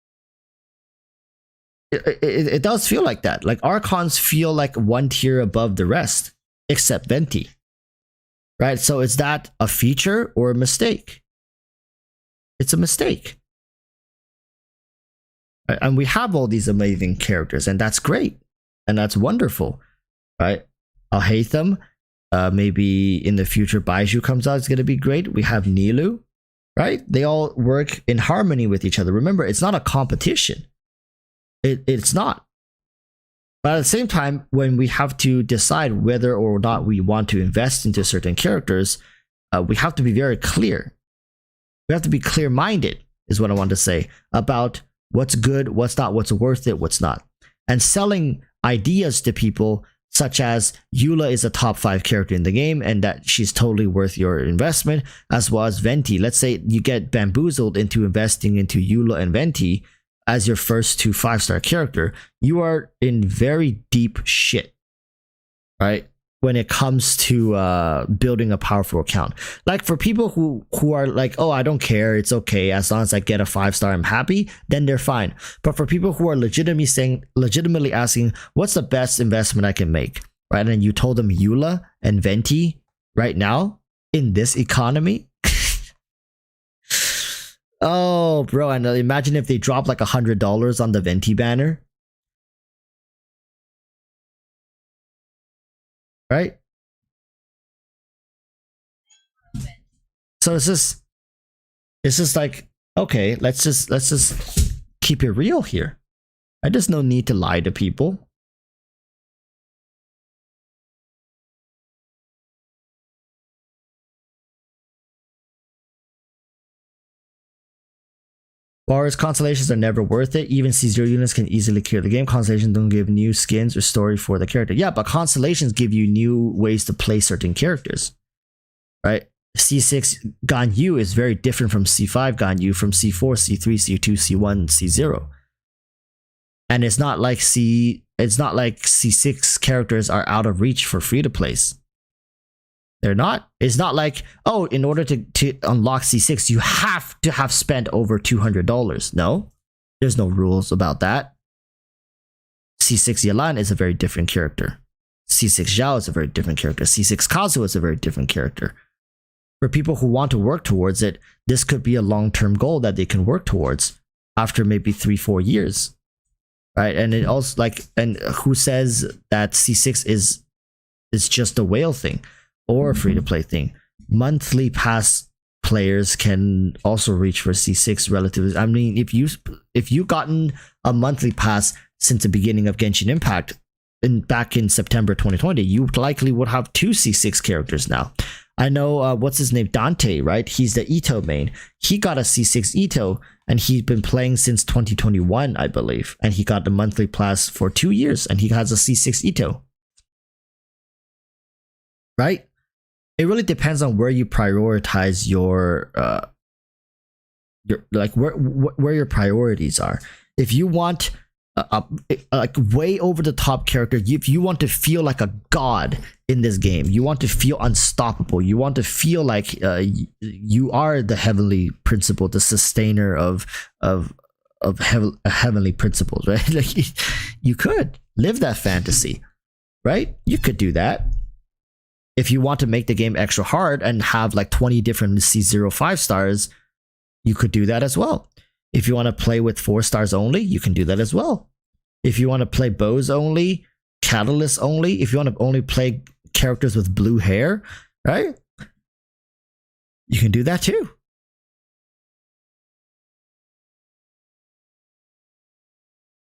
It does feel like that. Like, Archons feel like one tier above the rest, except Venti. Right? So is that a feature or a mistake? It's a mistake. And we have all these amazing characters, and that's great. And that's wonderful, right? I'll hate them. Maybe in the future, Baiju comes out, it's going to be great. We have Nilu, right? They all work in harmony with each other. Remember, it's not a competition. It's not. But at the same time, when we have to decide whether or not we want to invest into certain characters, we have to be very clear. We have to be clear-minded, is what I want to say, about what's good, what's not, what's worth it, what's not. And selling ideas to people such as Eula is a top 5 character in the game and that she's totally worth your investment, as well as Venti. Let's say you get bamboozled into investing into Eula and Venti as your first 2 5-star character. You are in very deep shit, right? When it comes to building a powerful account. Like, for people who are like, oh, I don't care, it's okay, as long as I get a 5-star, I'm happy, then they're fine. But for people who are legitimately asking, what's the best investment I can make, right? And you told them Eula and Venti right now in this economy. Oh, bro, and imagine if they drop like $100 on the Venti banner. Right? So it's just like, okay, let's just keep it real here. There's no need to lie to people. Whereas constellations are never worth it. Even C0 units can easily clear the game. Constellations don't give new skins or story for the character. Yeah, but constellations give you new ways to play certain characters. Right? C6 Ganyu is very different from C5 Ganyu, from C4, C3, C2, C1, C0. And it's not like C6 characters are out of reach for free to plays. They're not. It's not like, oh, in order to unlock C6, you have to have spent over $200. No, there's no rules about that. C6 Yelan is a very different character. C6 Zhao is a very different character. C6 Kazuha is a very different character. For people who want to work towards it, this could be a long-term goal that they can work towards after maybe 3-4 years. Right? And it also, like, and who says that C6 is just a whale thing? Or a free-to-play thing. Monthly pass players can also reach for C6 relatively. I mean, if you've gotten a monthly pass since the beginning of Genshin Impact, back in September 2020, you likely would have 2 C6 characters now. I know, what's his name? Dante, right? He's the Ito main. He got a C6 Ito, and he's been playing since 2021, I believe. And he got the monthly pass for 2 years, and he has a C6 Ito. Right? It really depends on where you prioritize your like where your priorities are. If you want like way over the top character, if you want to feel like a god in this game, you want to feel unstoppable, you want to feel like you are the heavenly principle, the sustainer of heavenly principles, right? Like, you could live that fantasy, right? You could do that. If you want to make the game extra hard and have like 20 different C0 5-stars, you could do that as well. If you want to play with 4 stars only, you can do that as well. If you want to play bows only, catalyst only, if you want to only play characters with blue hair, right? You can do that too.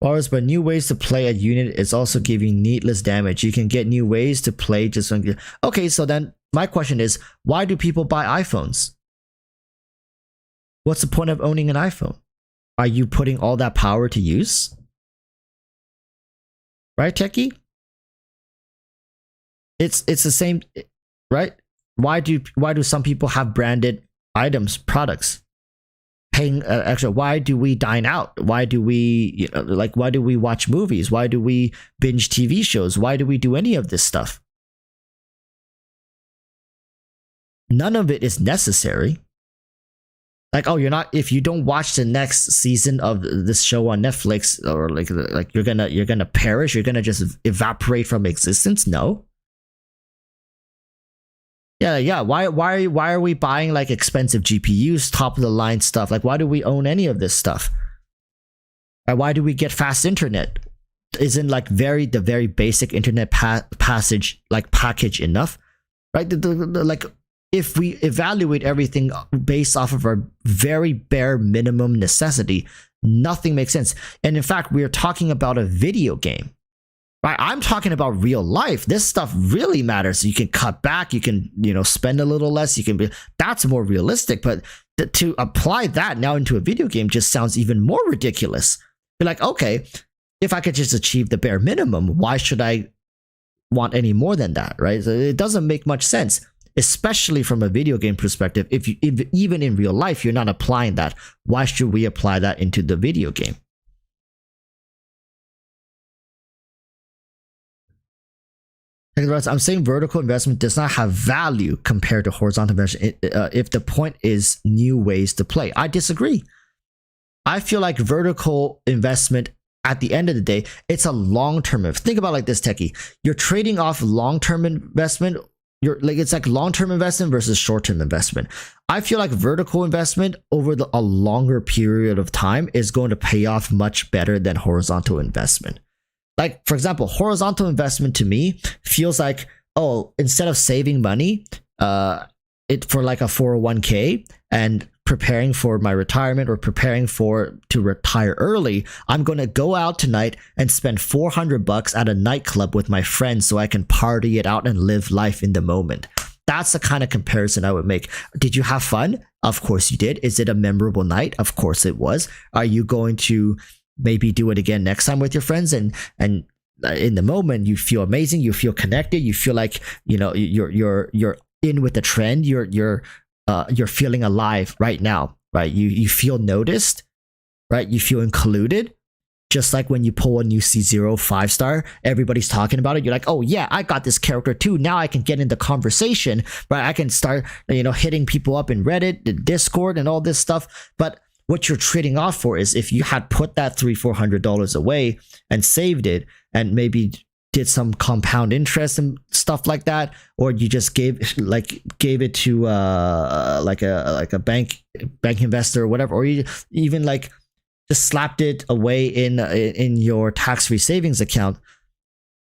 Whereas, but new ways to play a unit is also giving needless damage. You can get new ways to play just on. Okay, so then my question is, why do people buy iPhones? What's the point of owning an iPhone? Are you putting all that power to use? Right, Techie? It's the same, right? Why do some people have branded items, products? Paying extra. Why do we dine out? Why do we why do we watch movies? Why do we binge TV shows? Why do we do any of this stuff? None of it is necessary. Like, oh, if you don't watch the next season of this show on Netflix, or like you're gonna perish, you're gonna just evaporate from existence. No. Yeah. Why are we buying like expensive GPUs, top of the line stuff? Like, why do we own any of this stuff? Why do we get fast internet? Isn't like the very basic internet package enough? Right? Like, if we evaluate everything based off of our very bare minimum necessity, nothing makes sense. And in fact, we are talking about a video game. Right? I'm talking about real life. This stuff really matters. You can cut back. You can, spend a little less. That's more realistic. But to apply that now into a video game just sounds even more ridiculous. You're like, okay, if I could just achieve the bare minimum, why should I want any more than that? Right? So it doesn't make much sense, especially from a video game perspective. If even in real life, you're not applying that, why should we apply that into the video game? I'm saying vertical investment does not have value compared to horizontal investment if the point is new ways to play. I disagree. I feel like vertical investment, at the end of the day, it's a long-term. Think about it like this, Techie. You're trading off long-term investment. It's like long-term investment versus short-term investment. I feel like vertical investment over a longer period of time is going to pay off much better than horizontal investment. Like, for example, horizontal investment to me feels like, oh, instead of saving money for like a 401k and preparing for my retirement or preparing to retire early, I'm going to go out tonight and spend $400 at a nightclub with my friends so I can party it out and live life in the moment. That's the kind of comparison I would make. Did you have fun? Of course you did. Is it a memorable night? Of course it was. Are you going to maybe do it again next time with your friends? And in the moment, you feel amazing. You feel connected. You feel like you're in with the trend. You're feeling alive right now, right? You feel noticed, right? You feel included. Just like when you pull a new C0 5-star, everybody's talking about it. You're like, oh yeah, I got this character too. Now I can get into conversation, right? I can start, hitting people up in Reddit, the Discord, and all this stuff. But what you're trading off for is if you had put that $300-400 away and saved it, and maybe did some compound interest and stuff like that, or you just gave it to like a bank investor or whatever, or you even like just slapped it away in your tax-free savings account,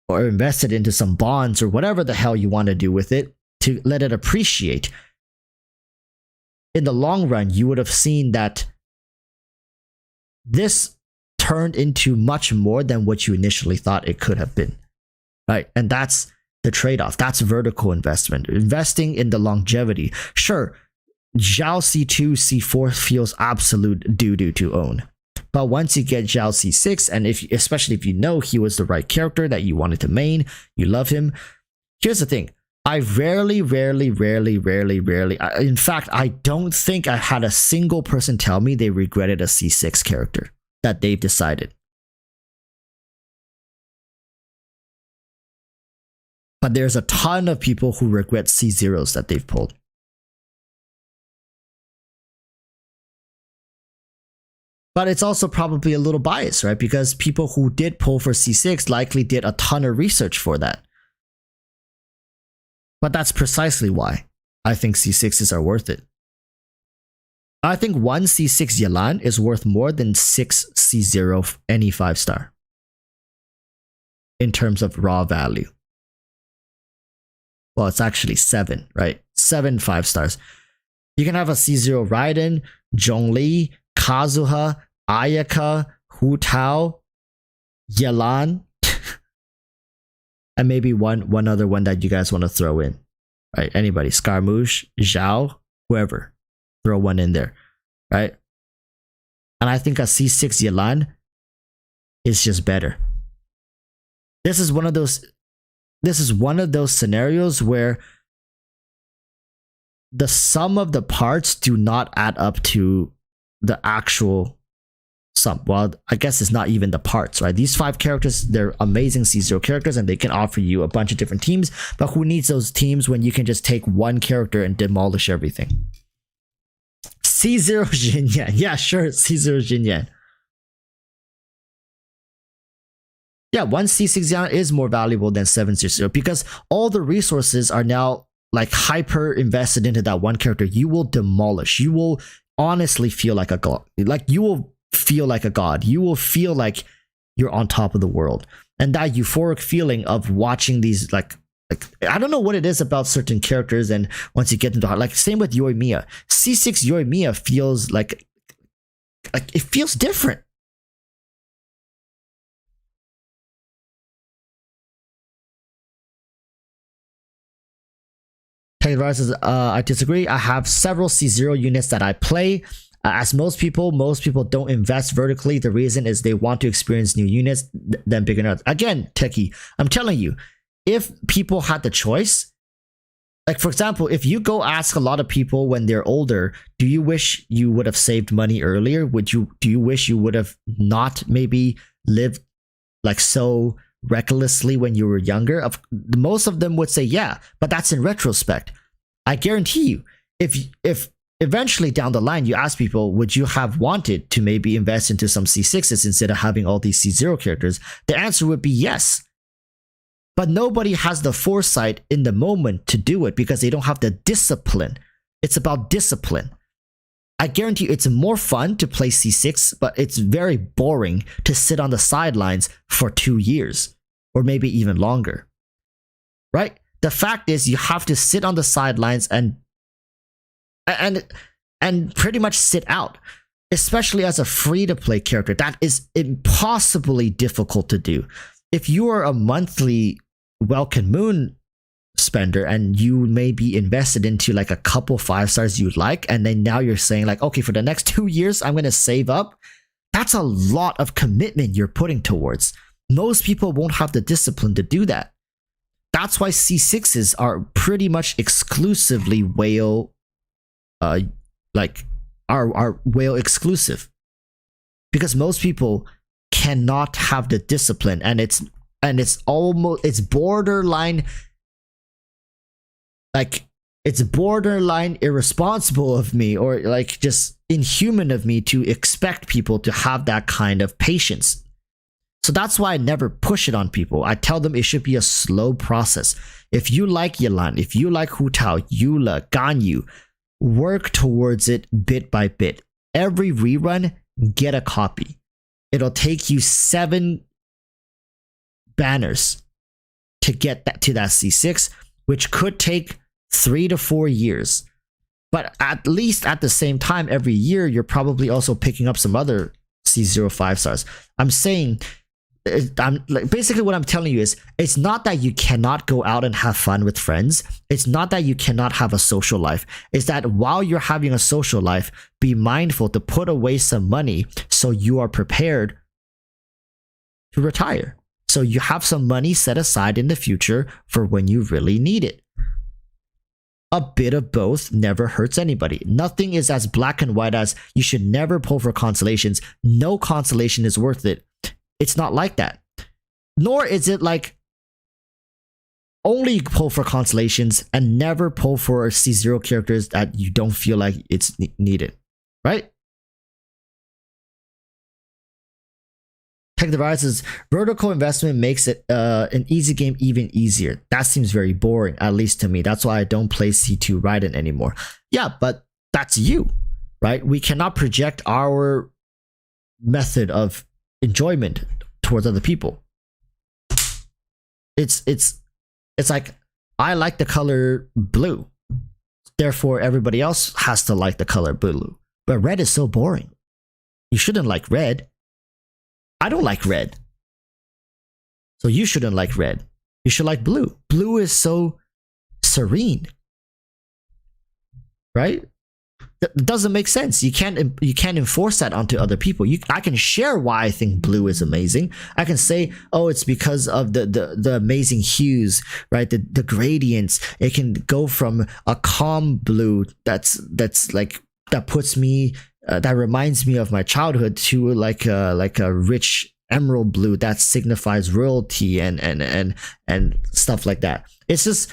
or invested into some bonds or whatever the hell you want to do with it to let it appreciate. In the long run, you would have seen that this turned into much more than what you initially thought it could have been, right? And that's the trade-off. That's vertical investment, investing in the longevity. Sure, Zhao C2, C4 feels absolute doo-doo to own. But once you get Zhao C6, and especially if you know he was the right character that you wanted to main, you love him. Here's the thing. I rarely, in fact, I don't think I had a single person tell me they regretted a C6 character that they've decided. But there's a ton of people who regret C0s that they've pulled. But it's also probably a little biased, right? Because people who did pull for C6 likely did a ton of research for that. But that's precisely why I think C6s are worth it. I think one C6 Yelan is worth more than 6 C0 any 5-star. in terms of raw value. Well, it's actually 7, right? 7 5-stars. You can have a C0 Raiden, Zhongli, Kazuha, Ayaka, Hu Tao, Yelan, and maybe one other one that you guys want to throw in, right? Anybody, Scaramouche, Zhao, whoever, throw one in there, right? And I think a C6 Yelan is just better. This is one of those scenarios where the sum of the parts do not add up to the actual sum. Well, I guess it's not even the parts, right? These 5 characters, they're amazing C0 characters and they can offer you a bunch of different teams, but who needs those teams when you can just take one character and demolish everything? C0 Jinyan. Yeah, sure, C0 Jinyan. Yeah, one C6 Yan is more valuable than 700 because all the resources are now like hyper invested into that one character. You will demolish. You will honestly feel like a god. Like you will feel like a god. You will feel like you're on top of the world. And that euphoric feeling of watching these like I don't know what it is about certain characters, and once you get into heart, like same with Yoimiya. C6 Yoimiya feels like it feels different. Says, I disagree. I have several C0 units that I play. As most people don't invest vertically. The reason is they want to experience new units than bigger nuts. Again, Techie, I'm telling you, if people had the choice, like for example, if you go ask a lot of people when they're older, do you wish you would have saved money earlier? Do you wish you would have not maybe lived like so recklessly when you were younger? Most of them would say yeah, but that's in retrospect. I guarantee you, if eventually down the line you ask people, would you have wanted to maybe invest into some C6s instead of having all these C0 characters, the answer would be yes. But nobody has the foresight in the moment to do it because they don't have the discipline. It's about discipline. I guarantee you it's more fun to play C6, but it's very boring to sit on the sidelines for 2 years or maybe even longer. Right? The fact is you have to sit on the sidelines and pretty much sit out, especially as a free-to-play character. That is impossibly difficult to do. If you are a monthly Welkin Moon spender and you may be invested into like a couple 5-stars you like, and then now you're saying like, okay, for the next 2 years, I'm going to save up. That's a lot of commitment you're putting towards. Most people won't have the discipline to do that. That's why C6s are pretty much exclusively whale, are whale exclusive, because most people cannot have the discipline, and it's borderline, like it's borderline irresponsible of me, or like just inhuman of me to expect people to have that kind of patience. So that's why I never push it on people. I tell them it should be a slow process. If you like Yelan, if you like Hu Tao, Eula, Ganyu, work towards it bit by bit. Every rerun, get a copy. It'll take you 7 banners to get that to that C6, which could take 3 to 4 years. But at least at the same time, every year, you're probably also picking up some other C0 5-stars. I'm saying, basically what I'm telling you is, it's not that you cannot go out and have fun with friends. It's not that you cannot have a social life. It's that while you're having a social life, be mindful to put away some money so you are prepared to retire. So you have some money set aside in the future for when you really need it. A bit of both never hurts anybody. Nothing is as black and white as you should never pull for consolations. No consolation is worth it. It's not like that. Nor is it like only pull for consolations and never pull for C0 characters that you don't feel like it's needed, right? Tech Devices, vertical investment makes it an easy game even easier. That seems very boring, at least to me. That's why I don't play C2 Raiden anymore. Yeah, but that's you, right? We cannot project our method of enjoyment towards other people. it's like I like the color blue, therefore everybody else has to like the color blue. But red is so boring. You shouldn't like red. I don't like red. So you shouldn't like red. You should like blue. Blue is so serene. Right? That doesn't make sense. You can't enforce that onto other people. I can share why I think blue is amazing. I can say, oh, it's because of the amazing hues, right? The gradients. It can go from a calm blue that's like that puts me that reminds me of my childhood to like a rich emerald blue that signifies royalty and stuff like that. It's just,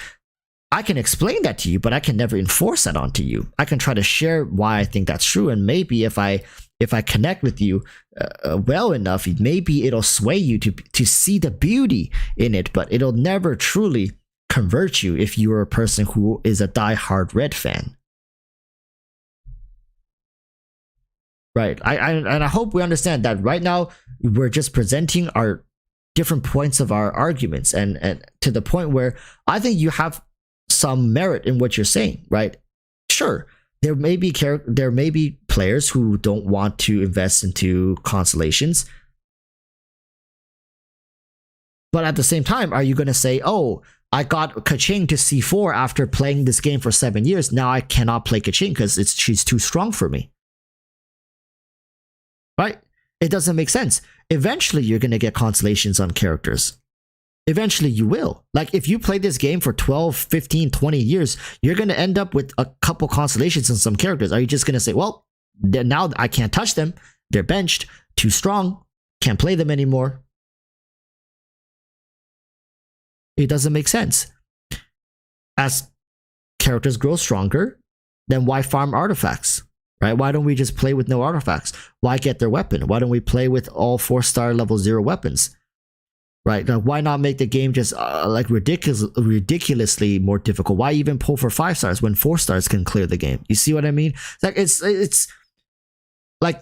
I can explain that to you, but I can never enforce that onto you. I can try to share why I think that's true, and maybe if I connect with you well enough, maybe it'll sway you to see the beauty in it, but it'll never truly convert you if you are a person who is a die-hard red fan. Right. I hope we understand that right now we're just presenting our different points of our arguments, and to the point where I think you have some merit in what you're saying, right? Sure, there may be players who don't want to invest into constellations, but at the same time, are you going to say, oh, I got Kaching to C4 after playing this game for 7 years, now I cannot play Kaching because she's too strong for me? Right? It doesn't make sense. Eventually, you're going to get constellations on characters. Eventually you will. Like if you play this game for 12, 15, 20 years, you're going to end up with a couple constellations on some characters. Are you just going to say, well, now I can't touch them. They're benched, too strong, can't play them anymore? It doesn't make sense. As characters grow stronger, then why farm artifacts? Right? Why don't we just play with no artifacts? Why get their weapon? Why don't we play with all 4-star level 0 weapons? Right? Now, why not make the game just like ridiculously more difficult? Why even pull for 5 stars when 4 stars can clear the game? You see what I mean? Like it's like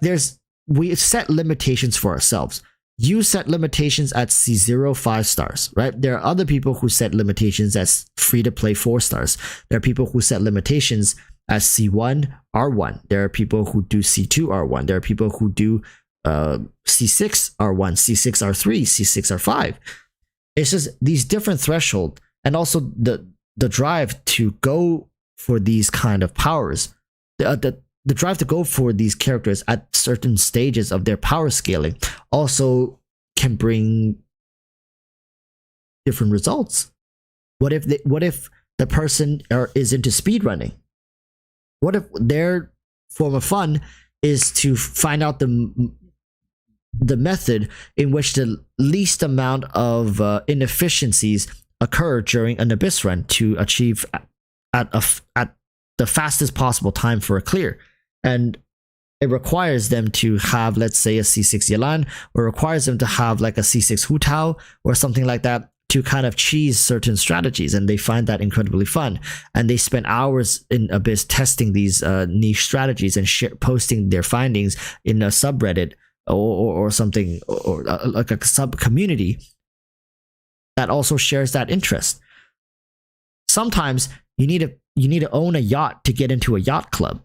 we set limitations for ourselves. You set limitations at C0 5 stars, right? There are other people who set limitations as free to play 4 stars. There are people who set limitations as C1 R1. There are people who do C2 R1. There are people who do C6 R1, C6 R3, C6 R5. It's just these different thresholds, and also the drive to go for these kind of powers, the drive to go for these characters at certain stages of their power scaling also can bring different results. What if the person is into speedrunning? What if their form of fun is to find out the method in which the least amount of inefficiencies occur during an abyss run to achieve at the fastest possible time for a clear? And it requires them to have, let's say, a C6 Yelan, or requires them to have like a C6 Hu Tao or something like that to kind of cheese certain strategies, and they find that incredibly fun. And they spend hours in Abyss testing these niche strategies and posting their findings in a subreddit or something, or like a sub community that also shares that interest. Sometimes you need to own a yacht to get into a yacht club.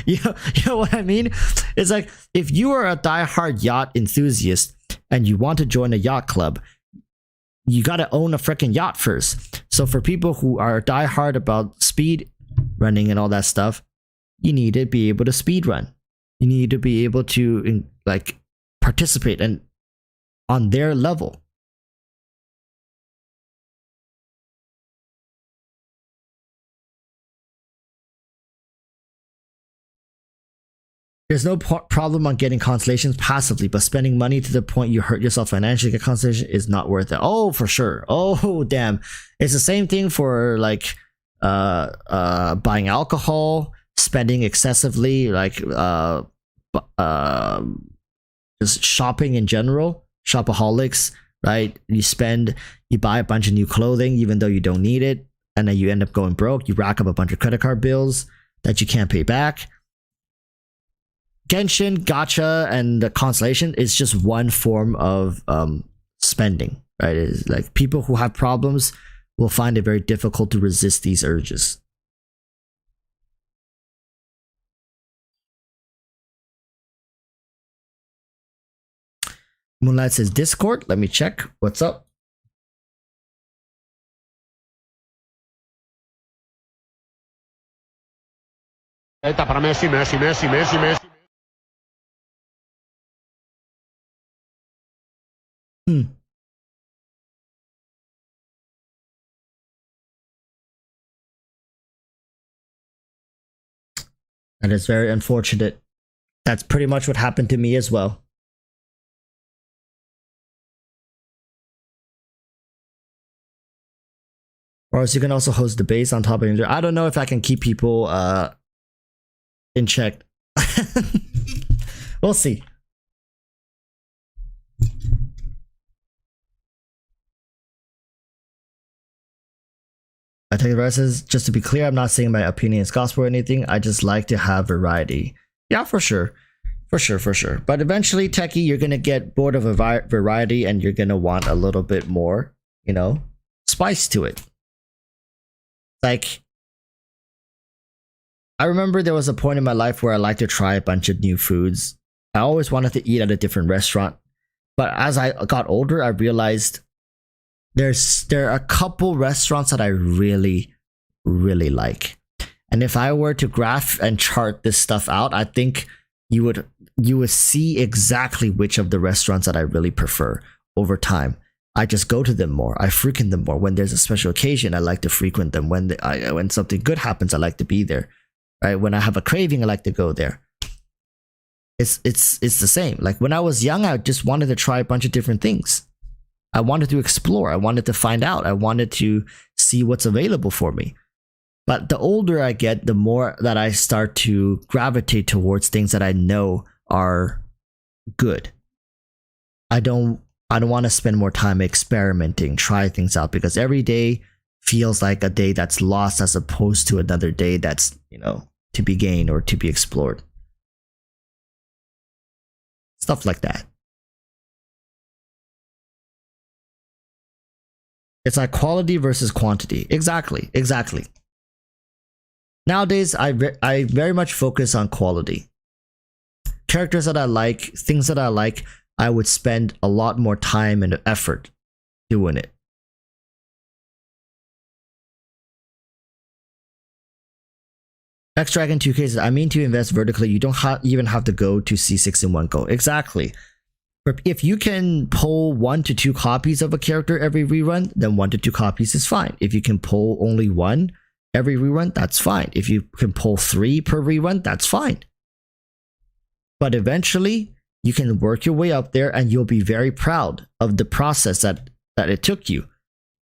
You know what I mean? It's like if you are a diehard yacht enthusiast and you want to join a yacht club, you got to own a freaking yacht first. So for people who are diehard about speed running and all that stuff, you need to be able to speed run. You need to be able to like participate and on their level. There's no problem on getting constellations passively, but spending money to the point you hurt yourself financially to get constellation is not worth it. Oh, for sure. Oh, damn. It's the same thing for like buying alcohol, spending excessively, like just shopping in general, shopaholics, right? You buy a bunch of new clothing even though you don't need it, and then you end up going broke. You rack up a bunch of credit card bills that you can't pay back. Genshin, gacha, and the constellation is just one form of spending. right? It's like people who have problems will find it very difficult to resist these urges. Moonlight says Discord. Let me check. What's up? Para Messi, Messi, Messi, Messi, Messi. And it's very unfortunate. That's pretty much what happened to me as well. Or else you can also host debates on top of it. I don't know if I can keep people in check. We'll see. I think the rest is, just to be clear, I'm not saying my opinion is gospel or anything. I just like to have variety. Yeah, for sure. For sure. But eventually, Techie, you're going to get bored of a variety and you're going to want a little bit more, spice to it. Like, I remember there was a point in my life where I liked to try a bunch of new foods. I always wanted to eat at a different restaurant. But as I got older, I realized there are a couple restaurants that I really, really like. And if I were to graph and chart this stuff out, I think you would see exactly which of the restaurants that I really prefer over time. I just go to them more. I frequent them more. When there's a special occasion, I like to frequent them. When something good happens, I like to be there. Right? When I have a craving, I like to go there. It's the same. Like when I was young, I just wanted to try a bunch of different things. I wanted to explore. I wanted to find out. I wanted to see what's available for me. But the older I get, the more that I start to gravitate towards things that I know are good. I don't want to spend more time experimenting, try things out, because every day feels like a day that's lost as opposed to another day that's, to be gained or to be explored. Stuff like that. It's like quality versus quantity. Exactly. Nowadays, I very much focus on quality. Characters that I like, things that I like, I would spend a lot more time and effort doing it. X-Dragon 2K says, I mean to invest vertically, you don't even have to go to C6 in one go. Exactly. If you can pull 1 to 2 copies of a character every rerun, then 1 to 2 copies is fine. If you can pull only 1 every rerun, that's fine. If you can pull 3 per rerun, that's fine. But eventually, you can work your way up there and you'll be very proud of the process that it took you,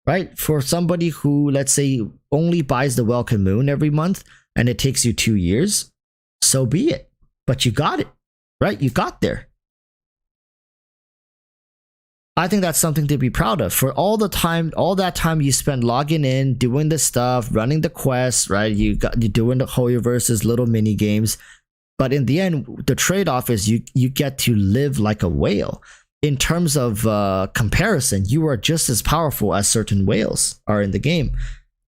right? For somebody who, let's say, only buys the Welcome Moon every month and it takes you 2 years, so be it. But you got it, right? You got there. I think that's something to be proud of. For all that time you spent logging in, doing the stuff, running the quests, right? You're doing the Hoyoverse's little mini games. But in the end, the trade-off is you get to live like a whale. In terms of comparison, you are just as powerful as certain whales are in the game.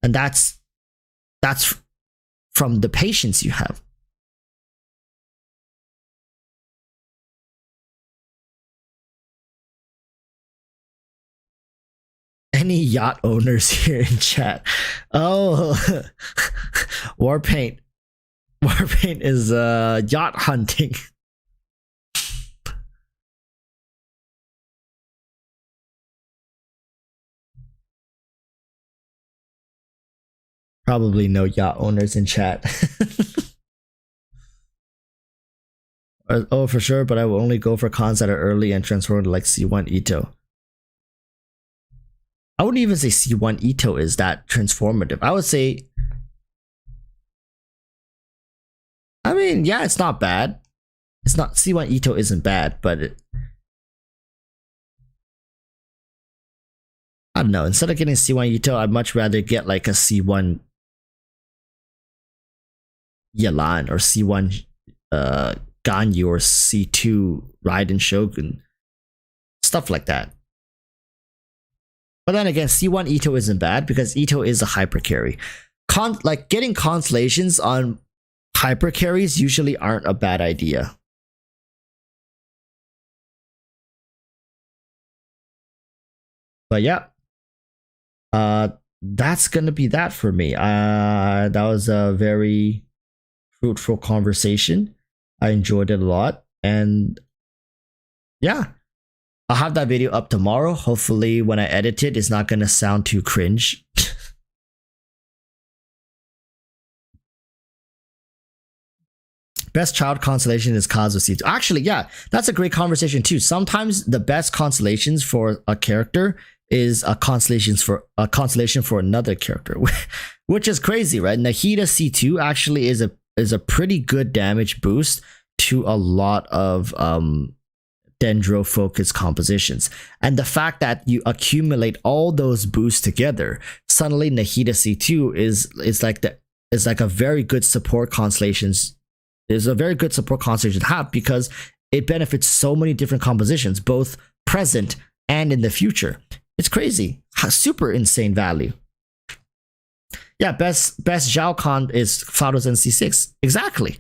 And that's from the patience you have. Any yacht owners here in chat? Oh, Warpaint. Warpaint is yacht hunting. Probably no yacht owners in chat. Oh, for sure, but I will only go for cons that are early and transform to like C1 Ito. I wouldn't even say C1 Ito is that transformative. I would say, I mean, yeah, it's not bad. It's not, C1 Ito isn't bad, but I don't know. Instead of getting C1 Ito, I'd much rather get like a C1 Yalan or C1 Ganyu or C2 Raiden Shogun. Stuff like that. But then again, C1 Ito isn't bad because Ito is a hyper carry. Like getting constellations on hyper carries usually aren't a bad idea. But yeah, that's gonna be that for me. That was a very fruitful conversation. I enjoyed it a lot, and yeah, I'll have that video up tomorrow. Hopefully, when I edit it, it's not gonna sound too cringe. Best child constellation is Kazu C2. Actually, yeah, that's a great conversation too. Sometimes the best constellations for a character is a constellation for another character, which is crazy, right? Nahida C2 actually is a pretty good damage boost to a lot of dendro focused compositions. And the fact that you accumulate all those boosts together, suddenly Nahida C2 is like a very good support constellations. Is a very good support constellation to have because it benefits so many different compositions, both present and in the future. It's crazy. Super insane value. Yeah, best Zhao Con is Fados and C6. Exactly.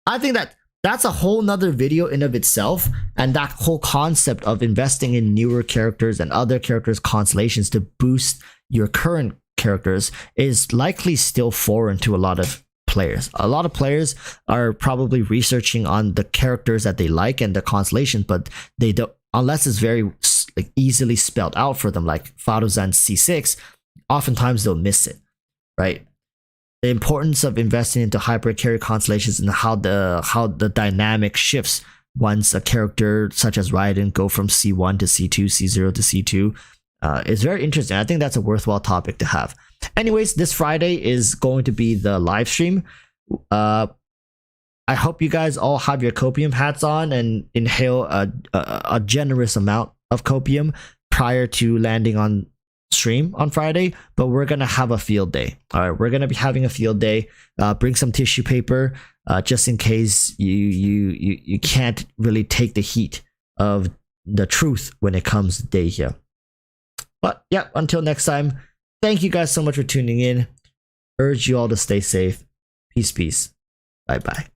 I think that's a whole nother video in of itself, and that whole concept of investing in newer characters and other characters' constellations to boost your current characters is likely still foreign to a lot of players. A lot of players are probably researching on the characters that they like and the constellation, but they don't, unless it's very easily spelled out for them, like Fados and C6, oftentimes they'll miss it, right? The importance of investing into hyper carry constellations and how the dynamic shifts once a character such as Raiden go from C1 to C2, C0 to C2 is very interesting. I think that's a worthwhile topic to have. Anyways, this Friday is going to be the live stream. I hope you guys all have your copium hats on and inhale a generous amount of copium prior to landing on stream on Friday, but we're gonna have a field day. All right, we're gonna be having a field day. Bring some tissue paper just in case you can't really take the heat of the truth when it comes to day here. But yeah, until next time, thank you guys so much for tuning in. Urge you all to stay safe. Peace. Bye bye.